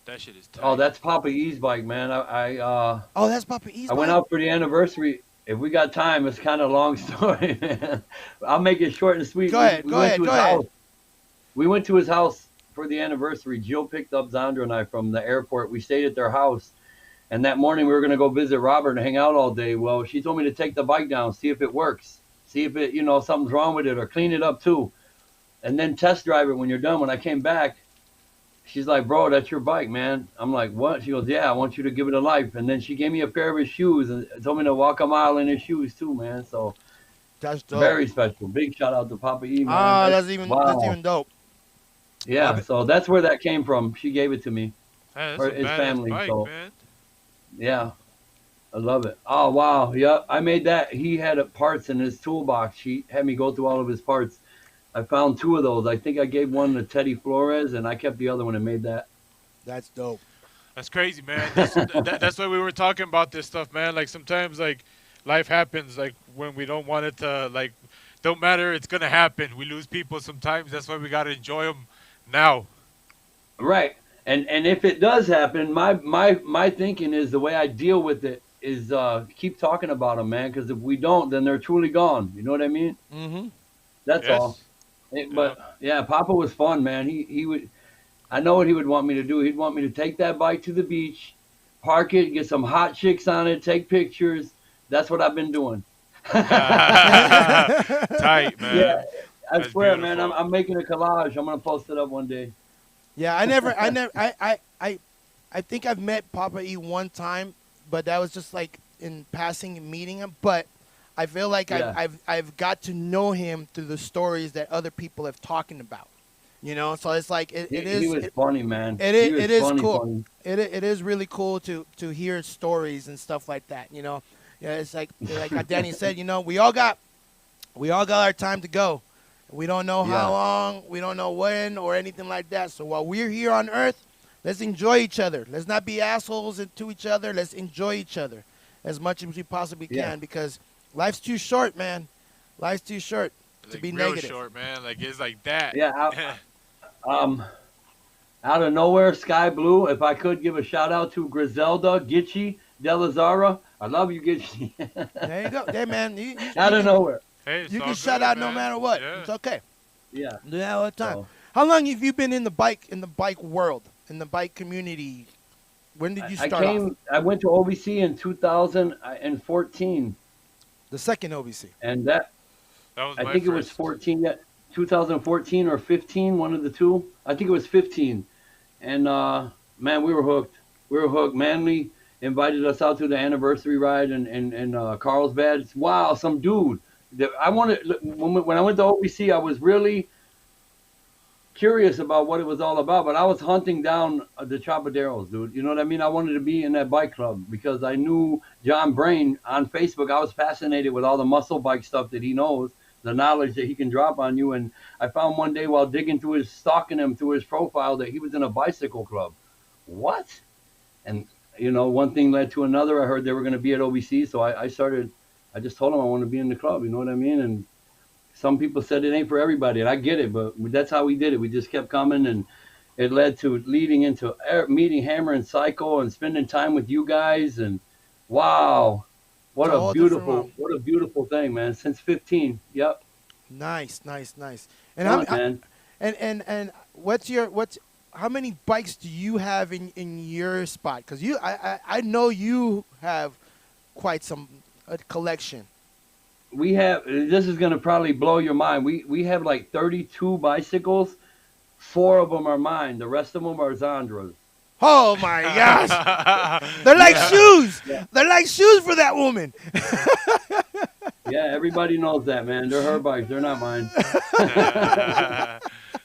That shit is tight. Oh, that's Papa E's bike, man. Oh, that's Papa E's I went bike? out for the anniversary. If we got time, it's kind of a long story, man. I'll make it short and sweet. Go ahead, We go went ahead, to his go ahead. house. We went to his house for the anniversary. Jill picked up Zandra and I from the airport. We stayed at their house. And that morning we were going to go visit Robert and hang out all day. Well, she told me to take the bike down, see if it works. See if it, something's wrong with it, or clean it up too. And then test drive it when you're done. When I came back, she's like, bro, that's your bike, man. I'm like, what? She goes, yeah, I want you to give it a life. And then she gave me a pair of his shoes and told me to walk a mile in his shoes too, man. So That's dope. very special. Big shout out to Papa E, man. Ah, that's even dope. Yeah, so that's where that came from. She gave it to me. Hey, that's or a his badass family, bike, so- man. Yeah. I love it. Oh, wow. Yep. I made that. He had parts in his toolbox. She had me go through all of his parts. I found 2 of those. I think I gave one to Teddy Flores, and I kept the other one and made that. That's dope. That's crazy, man. That's why we were talking about this stuff, man. Like sometimes, like life happens, like when we don't want it to, like, don't matter. It's gonna happen. We lose people sometimes. That's why we gotta enjoy them now. Right. And if it does happen, my thinking is the way I deal with it is keep talking about them, man. Because if we don't, then they're truly gone. You know what I mean? Mm-hmm. That's Yes. all. But yeah, Papa was fun, man. He would. I know what he would want me to do. He'd want me to take that bike to the beach, park it, get some hot chicks on it, take pictures. That's what I've been doing. Tight, man. Yeah, I That's swear, man. beautiful. I'm making a collage. I'm gonna post it up one day. Yeah, I think I've met Papa E one time, but that was just like in passing and meeting him. But I feel like Yeah. I've got to know him through the stories that other people have talking about. So it's like He was funny, man. it He was is funny, cool. funny. It is really cool to hear stories and stuff like that. Yeah, it's like Danny said. We all got our time to go. We don't know how Yeah. long, we don't know when, or anything like that. So while we're here on Earth, let's enjoy each other. Let's not be assholes to each other. Let's enjoy each other as much as we possibly can, Yeah. because life's too short, man. Life's too short to Like, be real negative. short, man. Like it's like that. Yeah. Out of nowhere, sky blue. If I could give a shout out to Griselda, Gitchy, Delazara. I love you, Gitchy. There you go. Hey, man. Out of nowhere. Hey, it's You all can good, shout out no man. matter what. Yeah. It's okay. Yeah. Do that all the time. So, How long have you been in the bike world, in the bike community? When did you start off? I went to OBC in 2014, The second OBC. and that That was I my think it was first. 14, yeah, 2014 or 15, one of the two. I think it was 15. And man, we were hooked. We were hooked. Manly invited us out to the anniversary ride in Carlsbad. Wow, some dude. When I went to OBC, I was really curious about what it was all about, but I was hunting down the Chapaderos, dude. You know what I mean? I wanted to be in that bike club because I knew John Brain on Facebook. I was fascinated with all the muscle bike stuff that he knows, the knowledge that he can drop on you. And I found one day while digging through stalking him through his profile that he was in a bicycle club. What? And, one thing led to another. I heard they were going to be at OBC, so I started I just told them I want to be in the club. You know what I mean? And some people said it ain't for everybody, and I get it, but that's how we did it. We just kept coming, and it led to leading into meeting Hammer and Psycho and spending time with you guys. And wow, It's a whole different world. what a beautiful thing, man. Since 15, yep. Nice. And Fun, man. and how many bikes do you have in your spot? Because I know you have quite a collection. We have, this is gonna probably blow your mind. We have like 32 bicycles. 4 of them are mine. The rest of them are Zandra's. Oh my gosh! They're like shoes. Yeah. They're like shoes for that woman. Yeah, everybody knows that, man. They're her bikes. They're not mine.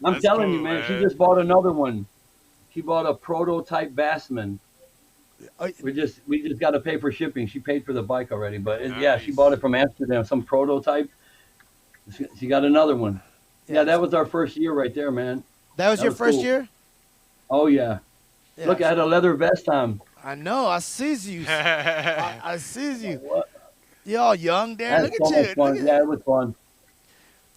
I'm telling you, man. She just bought another one. She bought a prototype Bassman. We just got to pay for shipping. She paid for the bike already, but yeah, she bought it from Amsterdam. Some prototype. She got another one. Yeah, that was our first year right there, man. That was your first year? Oh yeah. Look, I had a leather vest on. I know. I sees you. I sees you. You're all young there. Look at you. Fun. Yeah, it was fun.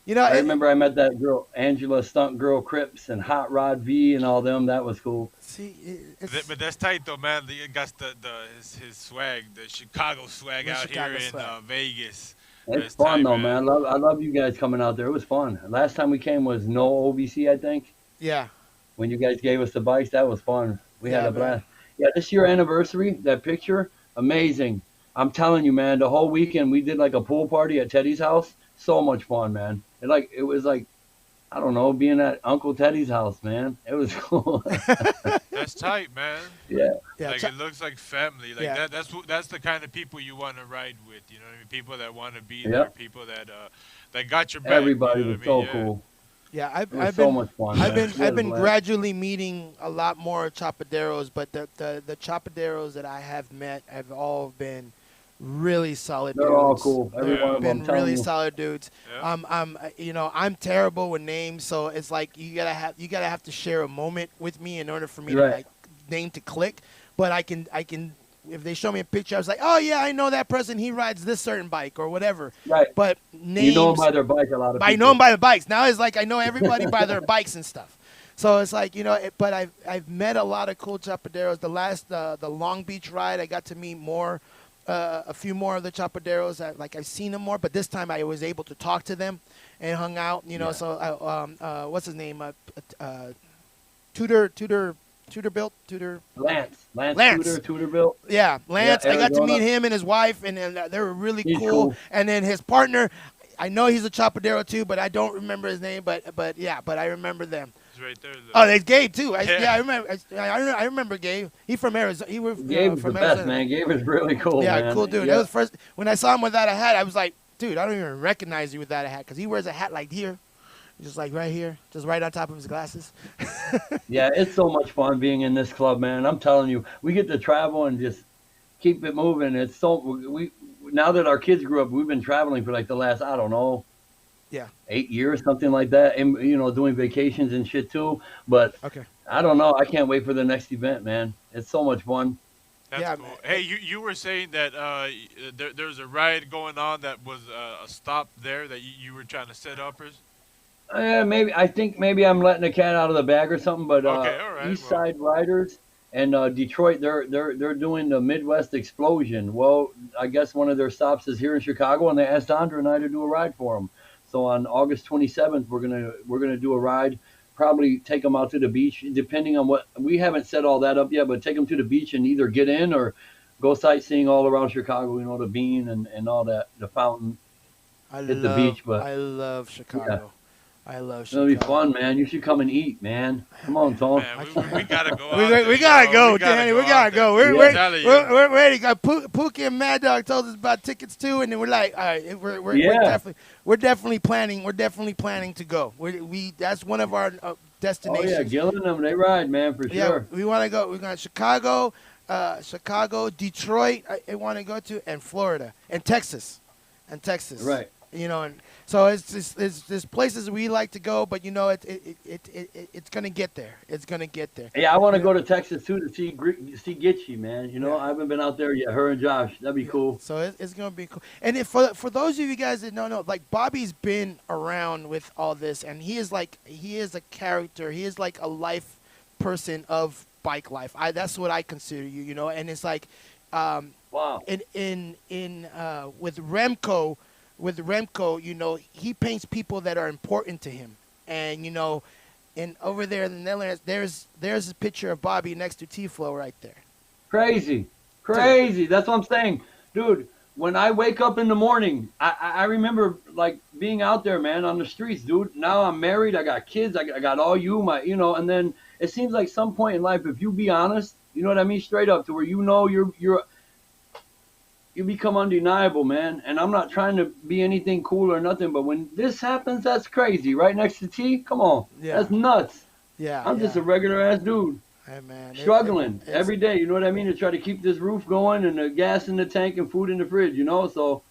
You know, I remember I met that girl, Angela Stunt Girl Cripps and Hot Rod V and all them. That was cool. See, but that's tight though, man. You got his swag, the Chicago swag out here in Vegas. It's fun though, man. I love you guys coming out there. It was fun. Last time we came was no OBC, I think. Yeah. When you guys gave us the bikes, that was fun. We had a blast. Yeah, this year anniversary, that picture, amazing. I'm telling you, man, the whole weekend we did like a pool party at Teddy's house. So much fun, man. It was like, I don't know, being at Uncle Teddy's house, man. It was cool. That's tight, man. Yeah. Like it looks like family. Like that's the kind of people you want to ride with. You know what I mean? People that want to be there. People that got your back. Everybody you know was so cool. Yeah, I've been so much fun. I've been gradually meeting a lot more chapaderos, but the chapaderos that I have met have all been really solid dudes. They're all cool. Every one of been them, really solid dudes. Yeah. I'm terrible with names, so it's like you gotta have to share a moment with me in order for me to like name to click. But I can if they show me a picture, I was like, oh yeah, I know that person. He rides this certain bike or whatever. Right. But names, you know them by their bike. A lot of people. I know them by the bikes. Now it's like I know everybody by their bikes and stuff. So it's like but I've met a lot of cool chapaderos. The Long Beach ride, I got to meet a few more of the chapaderos. I've seen them more, but this time I was able to talk to them and hung out. So what's his name? Tudor built Lance Tudor built. Yeah, Lance. I got to meet him and his wife, and they were really cool. And then his partner, I know he's a chapadero too, but I don't remember his name. But I remember them. Right there. Oh, there's Gabe too. I remember. I remember Gabe. He from Arizona. Gabe's the best, man. Gabe is really cool. Yeah, man. Cool dude. Yeah. That was first when I saw him without a hat. I was like, dude, I don't even recognize you without a hat because he wears a hat like here, just like right here, just right on top of his glasses. Yeah, it's so much fun being in this club, man. I'm telling you, we get to travel and just keep it moving. It's we now that our kids grew up, we've been traveling for like the last 8 years, something like that, and doing vacations and shit too. But I don't know. I can't wait for the next event, man. It's so much fun. That's cool. Hey, you were saying that there's a ride going on that was a stop there that you were trying to set up, maybe I think maybe I'm letting the cat out of the bag or something. But East Side Riders and Detroit, they're doing the Midwest Explosion. Well, I guess one of their stops is here in Chicago, and they asked Andra and I to do a ride for them. So on August 27th, we're gonna do a ride. Probably take them out to the beach, depending on what we haven't set all that up yet. But take them to the beach and either get in or go sightseeing all around Chicago. The Bean and all that, the fountain, the beach. But I love Chicago. Yeah. I love Chicago. It'll be fun, man. You should come and eat, man. Come on, Tom. We gotta go. We gotta go, Danny. We gotta go. We're ready. Pookie and Mad Dog told us about tickets too, and then we're like, all right, we're definitely planning. We're definitely planning to go. That's one of our destinations. Oh yeah, Gillingham, they ride, man, for sure. We want to go. We're going to Chicago, Detroit. I want to go to, and Florida, and Texas. Right. You know, and so there's places we like to go, but you know, it's gonna get there. It's gonna get there. Yeah, I want to You know, go to Texas too to see Gitchy, man. You know, yeah. I haven't been out there yet. Her and Josh, that'd be Yeah, cool. so it's gonna be cool. And if for those of you guys that don't know, like Bobby's been around with all this, and he is a character. He is like a life person of bike life. That's what I consider you. You know, and it's like, Wow. in with Remco, you know, he paints people that are important to him, and you know, and over there in the Netherlands, there's a picture of Bobby next to T-Flow right there. Crazy, crazy. That's what I'm saying, dude. When I wake up in the morning, I remember like being out there, man, on the streets, dude. Now I'm married, I got kids, I got all you, and then it seems like some point in life, if you be honest, you know what I mean, straight up to where you know you become undeniable, man. And I'm not trying to be anything cool or nothing, but when this happens, that's crazy. Right next to T, come on, Yeah. that's nuts. Yeah, I'm just a yeah. regular ass dude. Hey man, Struggling it's, every day, you know what I mean, to try to keep this roof going and the gas in the tank and food in the fridge, you know. So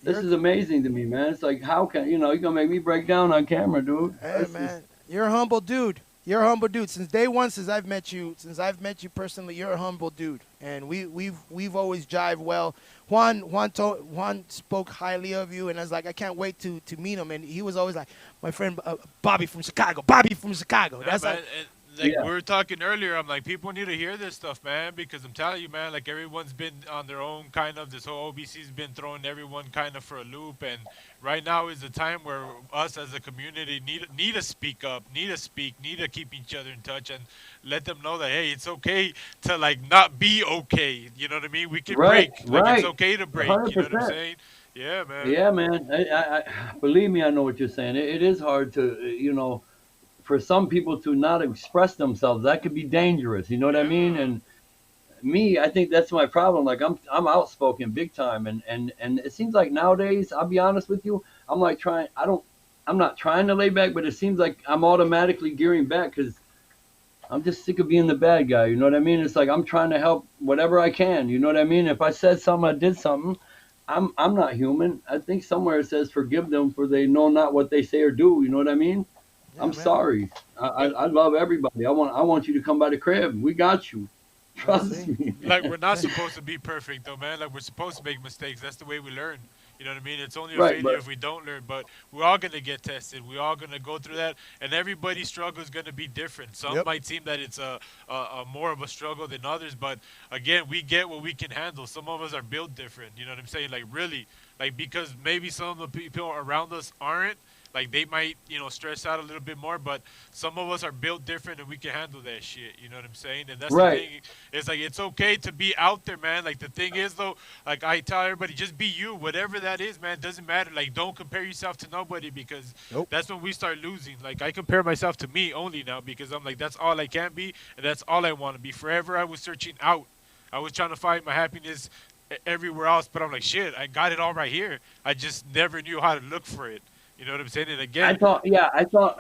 this you're- is amazing to me, man. It's like, how can you're gonna make me break down on camera, dude? Hey This is- man, you're a humble dude. You're a humble dude. Since day one, since I've met you personally, you're a humble dude, and we've always jived well. Juan spoke highly of you, and I was like, I can't wait to meet him. And he was always like, my friend Bobby from Chicago. Bobby from Chicago. Yeah, That's man, like, like Yeah. we were talking earlier, I'm like, people need to hear this stuff, man, because I'm telling you, man, like everyone's been on their own kind of. This whole OBC's been throwing everyone kind of for a loop, and right now is the time where us as a community need to speak up, need to speak, need to keep each other in touch, and let them know that hey, it's okay to like not be okay. You know what I mean? We can Right, break. Like it's right. okay to break. You know what I'm 100%. saying? Yeah, man. Yeah, man. I believe me, I know what you're saying. It is hard to, for some people to not express themselves. That could be dangerous. You know what I mean? Yeah. And me, I think that's my problem. Like I'm outspoken big time, and it seems like nowadays, I'll be honest with you, I'm like I'm not trying to lay back, but it seems like I'm automatically gearing back because I'm just sick of being the bad guy. You know what I mean? It's like I'm trying to help whatever I can. You know what I mean? If I said something, I did something. I'm not human. I think somewhere it says forgive them for they know not what they say or do. You know what I mean? yeah, I'm man. sorry. I love everybody. I want you to come by the crib. We got you. Trust see. me. Like we're not supposed to be perfect though, man. Like we're supposed to make mistakes. That's the way we learn. You know what I mean? It's only a Right, failure but if we don't learn. But we're all gonna get tested. We're all gonna go through that, and everybody's struggle is gonna be different. Some Yep. might seem that it's a more of a struggle than others, but again, we get what we can handle. Some of us are built different. You know what I'm saying? Like really, like because maybe some of the people around us aren't. Like they might, stress out a little bit more, but some of us are built different and we can handle that shit. You know what I'm saying? And that's the right. thing. It's like it's okay to be out there, man. Like the thing is though, like I tell everybody, just be you, whatever that is, man. Doesn't matter. Like don't compare yourself to nobody because Nope. that's when we start losing. Like I compare myself to me only now because I'm like that's all I can be and that's all I want to be. Forever I was searching out. I was trying to find my happiness everywhere else, but I'm like shit. I got it all right here. I just never knew how to look for it. You know what I'm saying? And again, I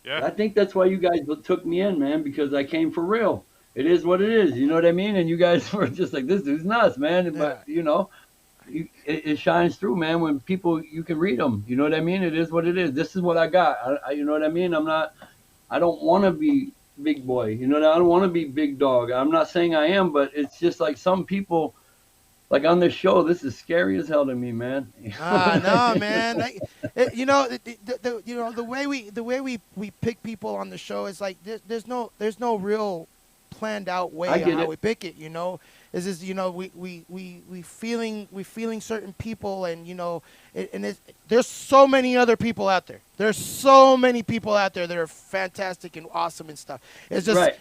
yeah. think that's why you guys took me in, man, because I came for real. It is what it is. You know what I mean? And you guys were just like, this dude's nuts, man. Yeah. But, it shines through, man, when people, you can read them. You know what I mean? It is what it is. This is what I got. You know what I mean? I don't want to be big boy. You know, I don't want to be big dog. I'm not saying I am, but it's just like some people, like on this show, this is scary as hell to me, man. No, man. Like, the way we pick people on the show is like there's no real planned out way I of get how it. we pick it. It's just we feeling certain people, and there's so many other people out there. There's so many people out there that are fantastic and awesome and stuff. It's just. Right.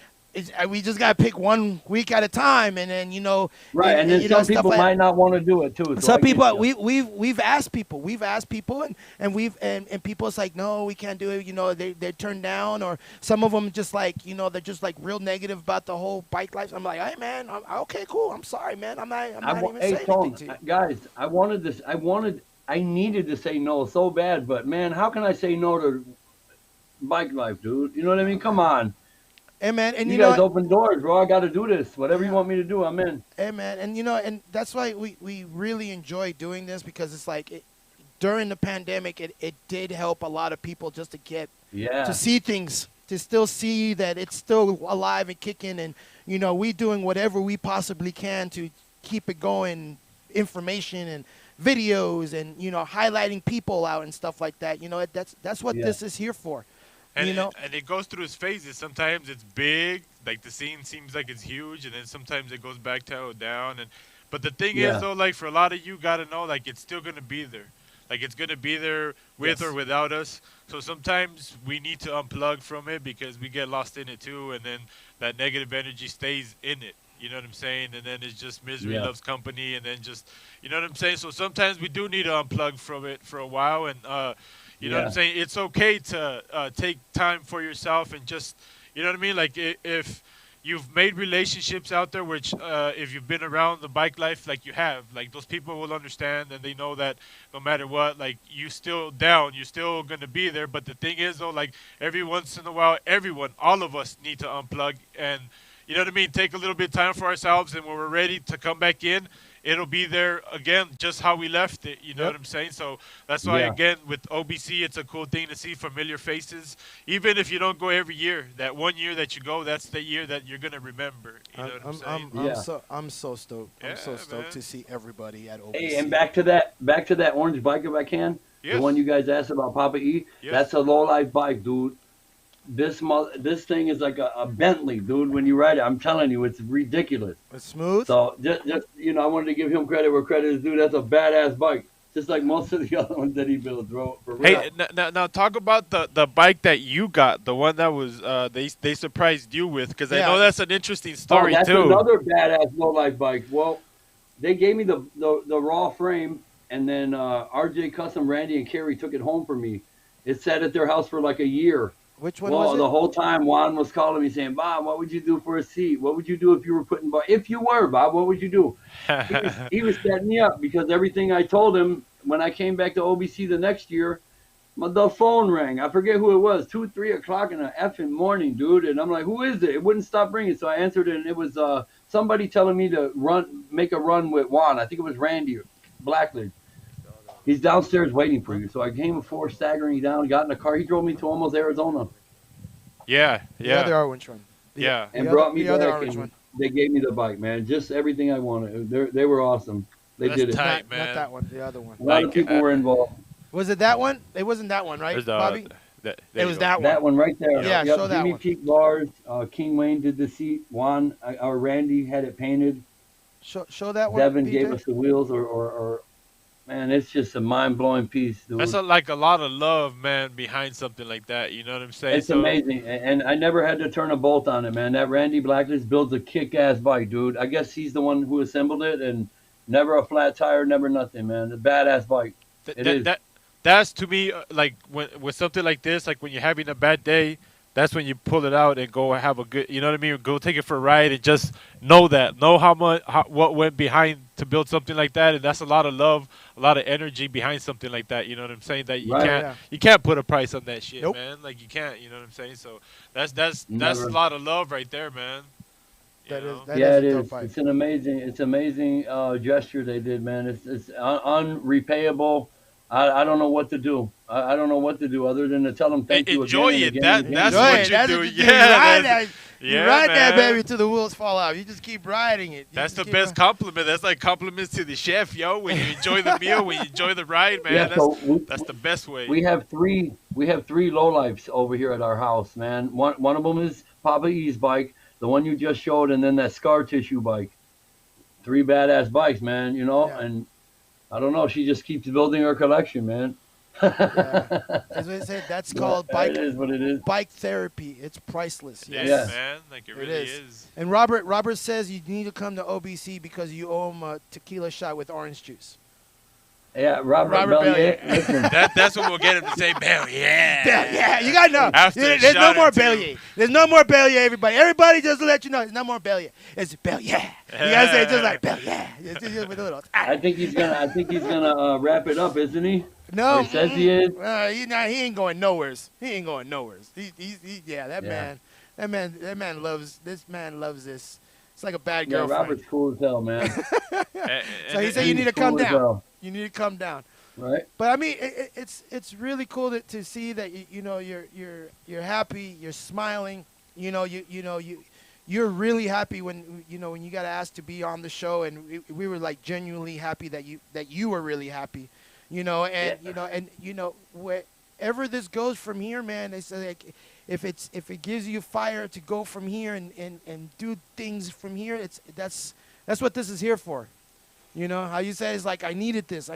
We just gotta pick 1 week at a time, and then Right, and then some stuff people like- might not want to do it too. So I Some get people you. we've asked people, and people's like, no, we can't do it. They're turned down, or some of them just like they're just like real negative about the whole bike life. I'm like, hey man, okay, cool. I'm sorry, man. I'm not even saying anything to you. Guys, I needed to say no so bad, but man, how can I say no to bike life, dude? You know what I mean? Come on. Hey man, and You guys open doors, bro. I got to do this. Whatever you want me to do, I'm in. Hey man, and and that's why we really enjoy doing this, because it's like during the pandemic, it did help a lot of people just to get Yeah. to see things, to still see that it's still alive and kicking, and we doing whatever we possibly can to keep it going, information and videos, and highlighting people out and stuff like that. That's what Yeah. this is here for. And, you know, and it goes through its phases. Sometimes it's big, like the scene seems like it's huge, and then sometimes it goes back to down. But the thing Yeah. is, though, like for a lot of you, gotta know, like it's still gonna be there. Like it's gonna be there with Yes. or without us. So sometimes we need to unplug from it because we get lost in it too, and then that negative energy stays in it. You know what I'm saying? And then it's just misery Yeah. loves company, and then just, you know what I'm saying? So sometimes we do need to unplug from it for a while, and you know what I'm Yeah. saying? It's okay to take time for yourself and just, you know what I mean? Like if you've made relationships out there, which if you've been around the bike life like you have, like those people will understand, and they know that no matter what, like you still down, you're still gonna be there. But the thing is, though, like every once in a while, everyone, all of us need to unplug and, you know what I mean, take a little bit of time for ourselves, and when we're ready to come back in, it'll be there again, just how we left it. You know Yep. what I'm saying? So that's why, Yeah. again, with OBC, it's a cool thing to see familiar faces. Even if you don't go every year, that one year that you go, that's the year that you're gonna remember. You know what I'm saying? Yeah. I'm so stoked. I'm so Yeah, stoked man. to see everybody at OBC. Hey, and back to that orange bike if I can. Yes. The one you guys asked about, Papa E. Yes. That's a low life bike, dude. This thing is like a Bentley, dude. When you ride it, I'm telling you, it's ridiculous. It's smooth. So just I wanted to give him credit where credit is due. That's a badass bike, just like most of the other ones that he builds, bro. For real. Hey, now talk about the bike that you got, the one that was they surprised you with, because I Yeah. know that's an interesting story that's too. another badass low life bike. Well, they gave me the raw frame, and then RJ Custom, Randy, and Carrie took it home for me. It sat at their house for like a year. Which one Well, was the it? whole time Juan was calling me saying, Bob, what would you do for a seat? What would you do if you were putting, if you were, Bob, what would you do? He was setting me up because everything I told him when I came back to OBC the next year, the phone rang. I forget who it was, 2, 3 o'clock in the effing morning, dude. And I'm like, who is it? It wouldn't stop ringing. So I answered it, and it was somebody telling me to make a run with Juan. I think it was Randy Blackledge. He's downstairs waiting for you. So I came before staggering down, got in the car. He drove me to almost Arizona. Yeah, The other orange one. yeah. And The brought me other back, orange and one. they gave me the bike, man. Just everything I wanted. They were awesome. They That's did it. tight. Not man. that one. The other one. A lot of Like, people were involved. Was it that one? It wasn't that one, right, There's, Bobby? there It you was go. that one. That one right there. Yeah, Yep, show that Jimmy one. Peak bars. King Wayne did the seat. Juan or Randy had it painted. Show that one. Devin BJ. gave us the wheels. Or man, it's just a mind blowing piece, dude. That's like a lot of love, man, behind something like that. You know what I'm saying? It's amazing, and I never had to turn a bolt on it, man. That Randy Blacklist builds a kick-ass bike, dude. I guess he's the one who assembled it, and never a flat tire, never nothing, man. A badass bike. It is. That's to me like with something like this, like when you're having a bad day, that's when you pull it out and go have a good, you know what I mean? Go take it for a ride and just know what went behind to build something like that, and that's a lot of love, a lot of energy behind something like that. You know what I'm saying? That you Right. can't Yeah. you can't put a price on that shit, Nope. man. Like you can't. You know what I'm saying? So that's Never. a lot of love right there, man. You That is know? that Yeah, is it a dope is. bike. It's amazing gesture they did, man. It's unrepayable. I don't know what to do. I don't know what to do other than to tell them thank you Enjoy again it. and again and again. That's Enjoy what it. you That's do. what you Yeah, do. You ride that's- that. You yeah, ride that man. baby till the wheels fall off. You just keep riding it. You That's just the keep best compliment. That's like compliments to the chef, yo. When you enjoy the meal, when you enjoy the ride, man. Yeah, so That's the best way. we have three lowlifes over here at our house, man. One of them is Papa E's bike, the one you just showed, and then that scar tissue bike. 3 badass bikes, man. You know, Yeah. and I don't know. She just keeps building her collection, man. Yeah. As I said, that's called It is what it is. bike therapy. It's priceless. yeah, Yes. Yeah. man. Like it It really is. is. And Robert says you need to come to OBC because you owe him a tequila shot with orange juice. Yeah, Robert Bellier. Bellier. Listen, That's what will get him to say, "Bell, yeah." Yeah, you gotta know. After a There's no shot or more two. Bellier. There's no more Bellier, everybody. Everybody just to let you know, there's no more Bellier. It's Bellier. You gotta say it just like Bellier. Just with a little. I think he's gonna wrap it up, isn't he? No, Or he says he is. he ain't going nowheres. He ain't going nowheres. Yeah, that Yeah. man loves this. Man loves this. It's like a bad Yeah, girlfriend. Robert's cool as hell, man. So he said you need to He's come cool as down. hell. You need to come down. Right? But I mean, it's really cool to see that you know you're happy, you're smiling. You're really happy when when you got asked to be on the show, and we were like genuinely happy that you were really happy, wherever this goes from here, man. They say like if it gives you fire to go from here and do things from here, that's what this is here for. You know how you say it's like I needed this.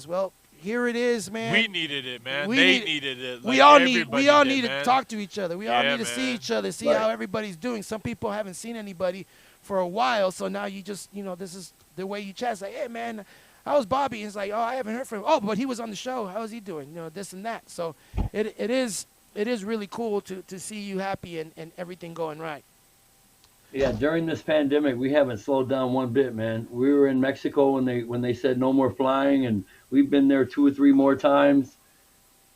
Well, here it is, man. We needed it, man. They needed it. We Like all everybody need did, to man. talk to each other. We all Yeah, need to see man. each other, see Right. how everybody's doing. Some people haven't seen anybody for a while, so now you just, this is the way you chat. It's like, hey, man, how's Bobby? And it's like, oh, I haven't heard from him. Oh, but he was on the show. How's he doing? This and that. So it is really cool to see you happy and everything going right. Yeah, during this pandemic, we haven't slowed down one bit, man. We were in Mexico when they said no more flying, and we've been there 2 or 3 more times.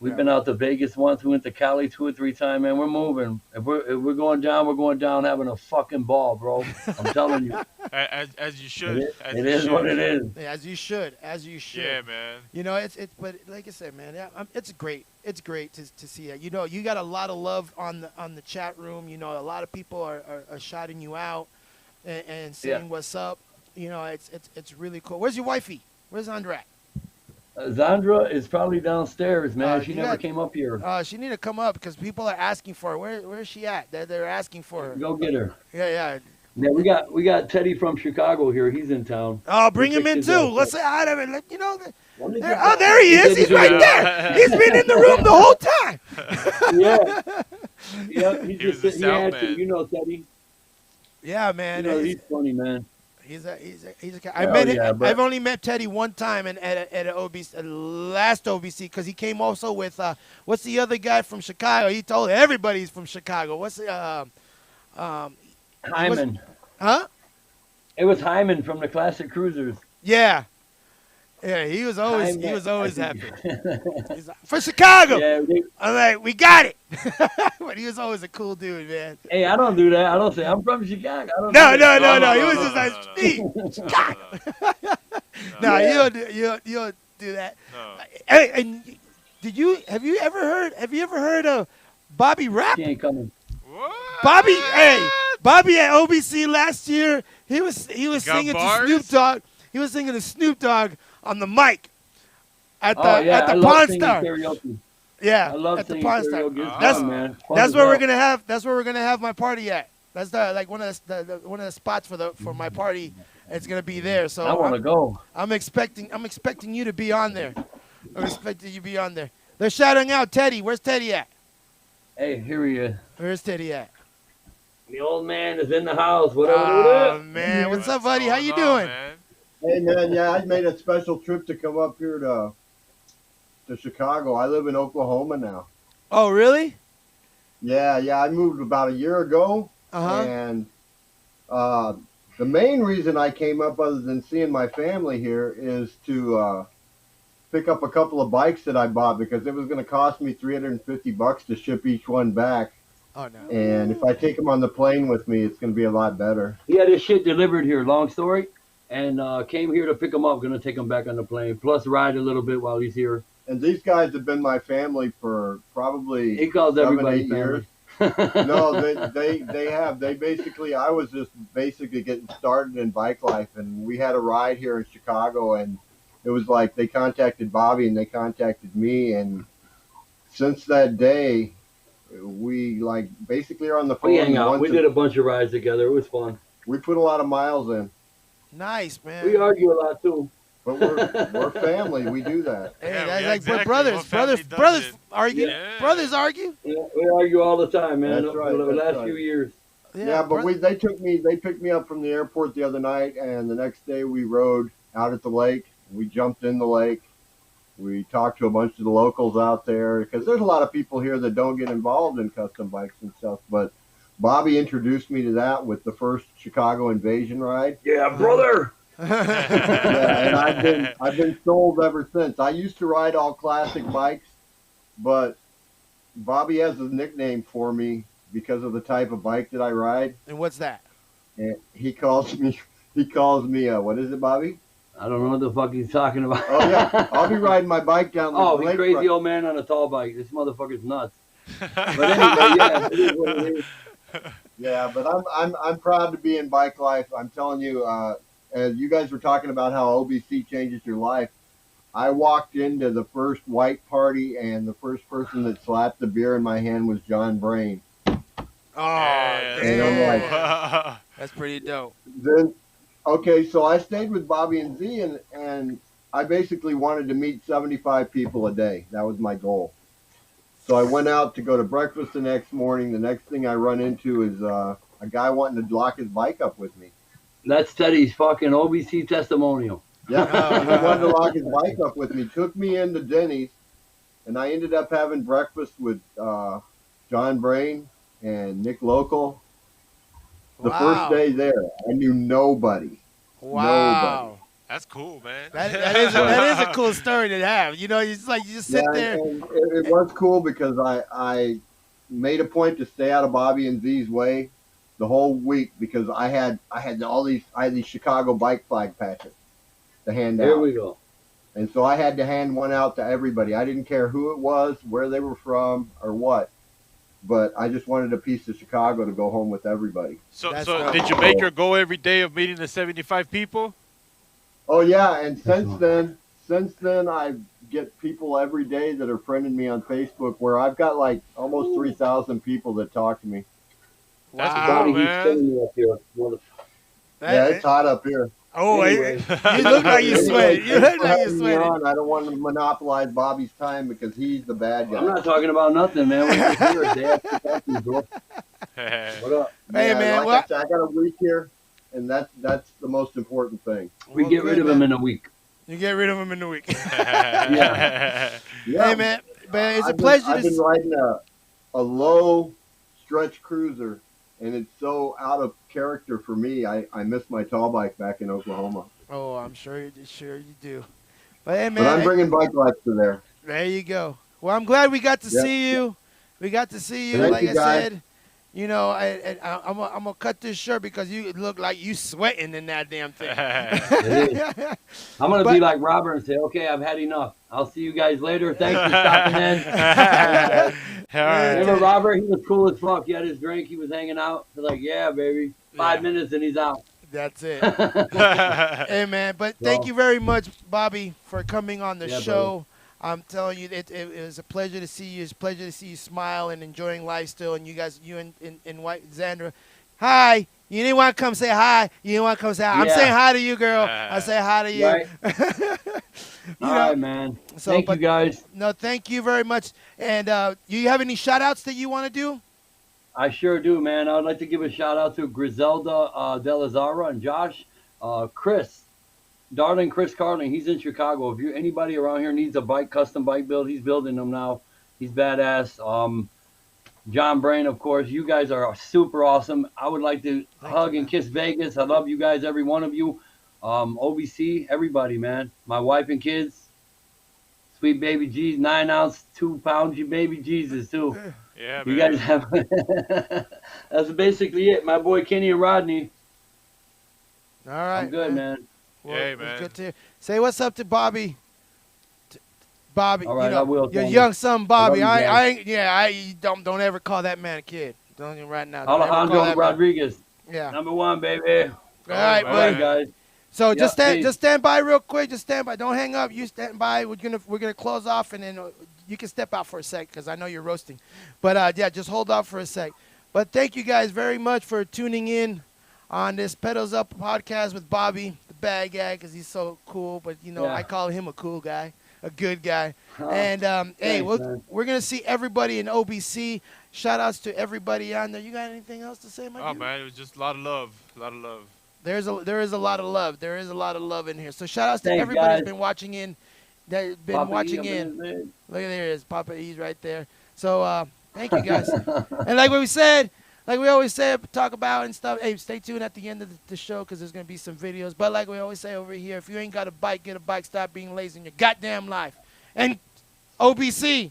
We've been out to Vegas once. We went to Cali 2 or 3 times, man. We're moving. If we're going down, we're going down having a fucking ball, bro. I'm telling you. As you should. It is what it is. Yeah, as you should. Yeah, man. But like I said, man, it's great. It's great to see it. You got a lot of love on the chat room. A lot of people are shouting you out and saying what's up. It's really cool. Where's your wifey? Where's Andra at? Zandra is probably downstairs, man. She you never got- came up here. She need to come up because people are asking for her. Where is she at? They're asking for her. Go get her. Yeah. Yeah, we got Teddy from Chicago here. He's in town. Oh, bring him in His too. ass Let's say hi to him. Let me There, get oh, there he is. He's right there. He's been in the room the whole time. Yeah. He's He was just the sitting sound here. man. You know, Teddy. Yeah, man. He's funny, man. He's a guy. But I've only met Teddy one time at a OBC, last OBC, because he came also with what's the other guy from Chicago? He told everybody he's from Chicago. What's the Hyman. huh? It was Hyman from the Classic Cruisers. Yeah, he was always Hyman. happy. He's like, for Chicago. Yeah. I'm like, we got it. But he was always a cool dude, man. Hey, I don't do that. I don't say I'm from Chicago. I don't No. do that. He was just like, "Steve, Chicago." No, you don't do that. No. Hey, and have you ever heard of Bobby Rap? He ain't coming. What? Bobby at OBC last year, he was singing bars? to Snoop Dogg. He was singing to Snoop Dogg on the mic at the I Pawn love singing Star. karaoke. Yeah, I love at the singing Pawn Star. karaoke. It's That's fun, man. Fun that's as where we're hell. gonna have. That's where we're gonna have my party at. That's one of the spots for my party. It's gonna be there. So I want to go. I'm expecting you to be on there. I'm expecting you to be on there. They're shouting out Teddy. Where's Teddy at? Hey, here he is. Where's Teddy at? The old man is in the house. Whatever Oh it is. man, what's up, What's buddy? How going you on, doing? man? Hey man, yeah, I made a special trip to come up here to Chicago. I live in Oklahoma now. Oh really? Yeah, I moved about a year ago, and the main reason I came up, other than seeing my family here, is to pick up a couple of bikes that I bought because it was going to cost me $350 to ship each one back. Oh no. And if I take them on the plane with me, it's going to be a lot better. He had his shit delivered here. Long story. And came here to pick him up. Gonna take him back on the plane. Plus ride a little bit while he's here. And these guys have been my family for probably He calls 7, everybody 8 years. family. No, they have. They basically, I was just basically getting started in bike life, and we had a ride here in Chicago, and it was like they contacted Bobby and they contacted me, and since that day, we like basically are on the phone. We hang out. once We did a bunch of rides together. It was fun. We put a lot of miles in, Nice, man. We argue a lot too. but we're family. We do that. Hey, Yeah, that's yeah, like exactly. brothers. What family does Brothers it? argue. Yeah. Brothers argue. Yeah, we argue all the time, man. That's right, For the that's last right. few years. Yeah, but they picked me up from the airport the other night, and the next day we rode out at the lake. We jumped in the lake. We talked to a bunch of the locals out there because there's a lot of people here that don't get involved in custom bikes and stuff. But Bobby introduced me to that with the first Chicago Invasion ride. Yeah, brother. Yeah, and I've been sold ever since. I used to ride all classic bikes, but Bobby has a nickname for me because of the type of bike that I ride. And what's that? And he calls me what is it, Bobby? I don't know what the fuck he's talking about. Oh yeah, I'll be riding my bike down the Oh, he's lakefront. crazy old man on a tall bike. This motherfucker's nuts. But anyway, yeah, it is what it is. Yeah, but I'm proud to be in bike life. I'm telling you, as you guys were talking about how OBC changes your life, I walked into the first white party, and the first person that slapped the beer in my hand was John Brain. Oh, And I'm like, damn. That's pretty dope. then, okay, so I stayed with Bobby and Z, and I basically wanted to meet 75 people a day. That was my goal. So I went out to go to breakfast the next morning. The next thing I run into is a guy wanting to lock his bike up with me. That's Teddy's fucking OBC testimonial. Yeah, he wanted to lock his bike up with me. Took me into Denny's, and I ended up having breakfast with John Brain and Nick Local. The Wow. first day there, I knew nobody. Wow. That's cool, man. That is a cool story to have. You know, it's like you just sit there. And it was cool because I made a point to stay out of Bobby and Z's way the whole week because I had these Chicago bike flag patches to hand out. There we go. And so I had to hand one out to everybody. I didn't care who it was, where they were from, or what. But I just wanted a piece of Chicago to go home with everybody. So That's did dope. you make your goal every day of meeting the 75 people? Oh yeah, and since then I get people every day that are friending me on Facebook where I've got like almost 3,000 people that talk to me. That's Wow. cool, Johnny, he's man. sending me up here. Yeah, it's hot up here. Oh, Anyway. you look like you sweat. You look like you Having me sweating. on, I don't want to monopolize Bobby's time because he's the bad guy. I'm not talking about nothing, man. We're just here. They have to talk to you, bro. What up? Hey, Yeah, man, like what? I said, I got a week here, and that's the most important thing. We Well, get good, rid of man. him in a week. You get rid of him in the week. Yeah. Yeah, Hey, man, it's a I've been- pleasure I've to been riding a low stretch cruiser, and it's so out of character for me. I miss my tall bike back in Oklahoma. Oh, I'm sure you do. But hey, But I'm man, bringing bike life to there. there you go. Well, I'm glad we got to Yeah. see you. We got to see you. Thank Like you, I guys. said, you know, I'm gonna cut this shirt because you look like you sweating in that damn thing. I'm going to But- be like Robert and say, okay, I've had enough. I'll see you guys later. Thanks for stopping in. All right. Remember Robert? He was cool as fuck. He had his drink. He was hanging out. They're like, yeah, baby. 5 minutes and he's out. That's it. Hey, man, but thank So- you very much, Bobby, for coming on the Yeah, show. I'm telling you, it was a pleasure to see you. It's a pleasure to see you smile and enjoying life still. And you guys, you and White Xandra, hi. You didn't want to come say hi. You didn't want to come say hi. I'm Yeah. saying hi to you, girl. I say hi to you. Right. You All know, right, man. so, Thank but- you, guys. No, thank you very much. And you have any shout-outs that you want to do? I sure do, man. I would like to give a shout out to Griselda Delazara and Josh. Chris, darling Chris Carling, he's in Chicago. If you anybody around here needs a bike, custom bike build, he's building them now. He's badass. John Brain, of course. You guys are super awesome. I would like to hug and kiss Vegas. I love you guys, every one of you. OBC, everybody, man. My wife and kids. Sweet baby Jesus, 9 ounce, 2 pound baby Jesus too. Yeah, You man. guys have. That's basically it. My boy Kenny and Rodney. All right. I'm good, man. Well, Hey, it's man. good to hear. Say what's up to Bobby. Bobby, All right, you know, I will, your Tony. young son Bobby. I love you, I ain't, yeah, you don't ever call that man a kid. Don't even right now. Don't ever call Alejandro that man- Rodriguez, Yeah. number 1, baby. All right, man. All right, buddy. guys. So Yeah, please. just stand by real quick. Just stand by. Don't hang up. You stand by. We're gonna close off, and then you can step out for a sec because I know you're roasting. But yeah, just hold off for a sec. But thank you guys very much for tuning in on this Pedals Up podcast with Bobby, the bad guy, because he's so cool. But you know, Yeah. I call him a cool guy, a good guy. Oh, And hey, thanks, man. we're gonna see everybody in OBC. Shout outs to everybody on there. You got anything else to say, my Oh dude? man, it was just a lot of love. A lot of love. There is a lot of love. There is a lot of love in here. So shout outs to Thanks, everybody that's guys. been watching in. That's been Papa E watching up in. his head. Look at there it is. Papa E's right there. So thank you guys. And like what we said, like we always say, talk about and stuff. Hey, stay tuned at the end of the show because there's gonna be some videos. But like we always say over here, if you ain't got a bike, get a bike. Stop being lazy in your goddamn life. And OBC,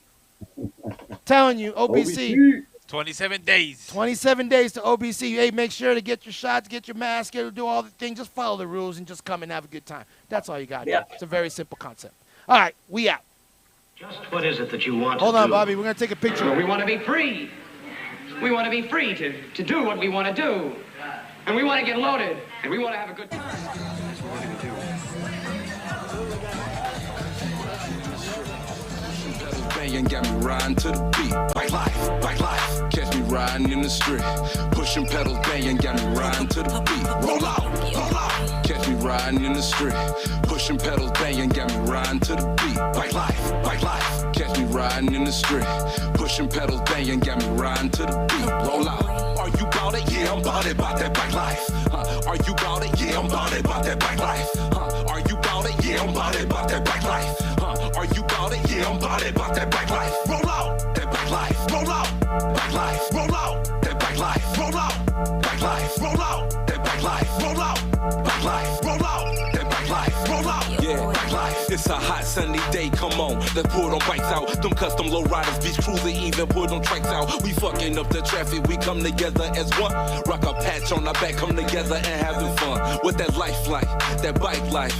telling you, OBC. 27 days. 27 days to OBC. Hey, make sure to get your shots, get your mask, do all the things. Just follow the rules and just come and have a good time. That's all you got to do. It's a very simple concept. All right, we out. Just what is it that you want to do? Hold on, Bobby. We're going to take a picture. We want to be free. We want to be free to do what we want to do. And we want to get loaded. And we want to have a good time. That's what we're going to do. Banging got me riding to the beat. Bike life. Catch me riding in the street. Pushing pedals, banging got me riding to the beat. Roll out. Catch me riding in the street. Pushing pedals, banging got me riding to the beat. Bike life. Catch me riding in the street. Pushing pedals, banging got me riding to the beat. Roll out. Are you bout it? Yeah, I'm bout it, bout that bike life. Are you bout it? Yeah, I'm bout it, bout that bike life. Are you bout it? Yeah, I'm bout it, bout that bike life. Are you bout it? Yeah, I'm bout it, bout that bike life. Roll out, that bike life. Roll out, bike life. Roll out, that bike life. Roll out, bike life. Roll out, that bike life. Roll out, bike life. Roll out, that bike life. Roll out, yeah, bike life. It's a hot sunny day, come on, let's pull them bikes out. Them custom low riders, beach cruiser, even pull them trikes out. We fucking up the traffic, we come together as one. Rock a patch on our back, come together and having fun. With that life like, that bike life.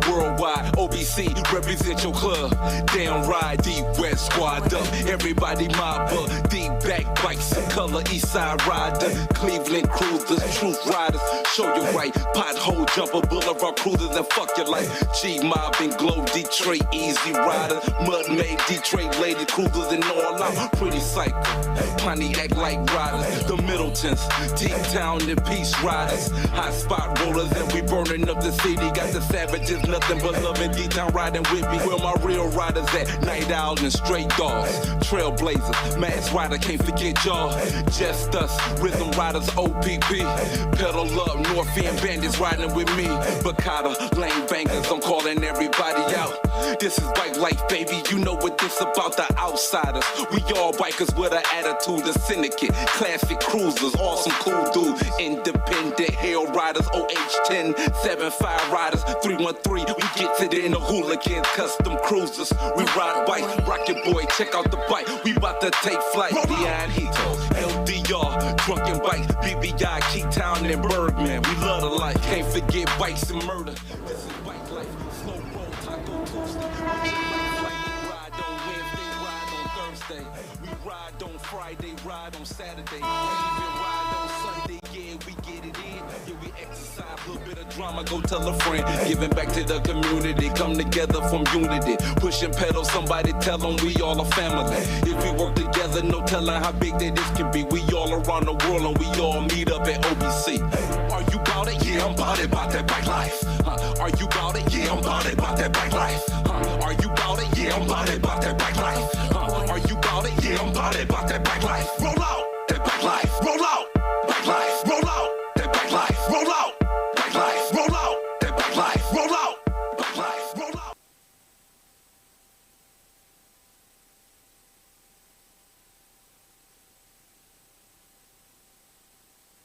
Worldwide, OBC, represent your club. Down ride, deep west squad up. Everybody mob up, deep back bikes in color, east side rider. Cleveland cruisers, truth riders. Show you right, pothole jumper, boulevard cruisers, and fuck your life. G-Mob and Glow, Detroit, easy riders. Mud made Detroit lady cruisers and all out. Pretty psycho, Pontiac like riders. The Middletons, T-Town and Peace riders. Hot spot rollers and we burning up the city. Got the savages, nothing but love and D-Town riding with me. Where my real riders at? Night Owl and Stray Dogs. Trailblazers, Mass Rider, can't forget y'all. Just us, Rhythm Riders, OPP. Pedal up, North End Bandits riding with me. Bacata, Lane Bangers, I'm calling everybody out. This is bike life, baby, you know what this about, the outsiders. We all bikers with an attitude, the syndicate. Classic cruisers, awesome cool dudes. Independent Hell Riders, OH10, 75 Riders, 313. We get to the hooligans, custom cruisers. We ride bikes, rocket boy, check out the bike. We about to take flight, Behind Hito, LDR, Drunken Bike, BBI, Keytown and Bergman. We love the life, can't forget bikes and murder. This is bike life, slow roll, Taco Tuesday. We ride on Wednesday, ride on Thursday. We ride on Friday, ride on Saturday. Even ride on Sunday, yeah, we get it in. Yeah, we exercise, a little bit of drama, go tell a friend. Giving back to the community, come together from unity. Pushing pedals, somebody tell them we all a family. If we work together, no telling how big that this can be. We all around the world and we all meet up at OBC. Are you bout it? Yeah, I'm bout it, bout that bike life. Are you bout it? Yeah, I'm bout it, bout that bike life. Are you bout it? Yeah, I'm bout it, bout that bike life. Are you bout it? Yeah, I'm bout it, bout that bike life.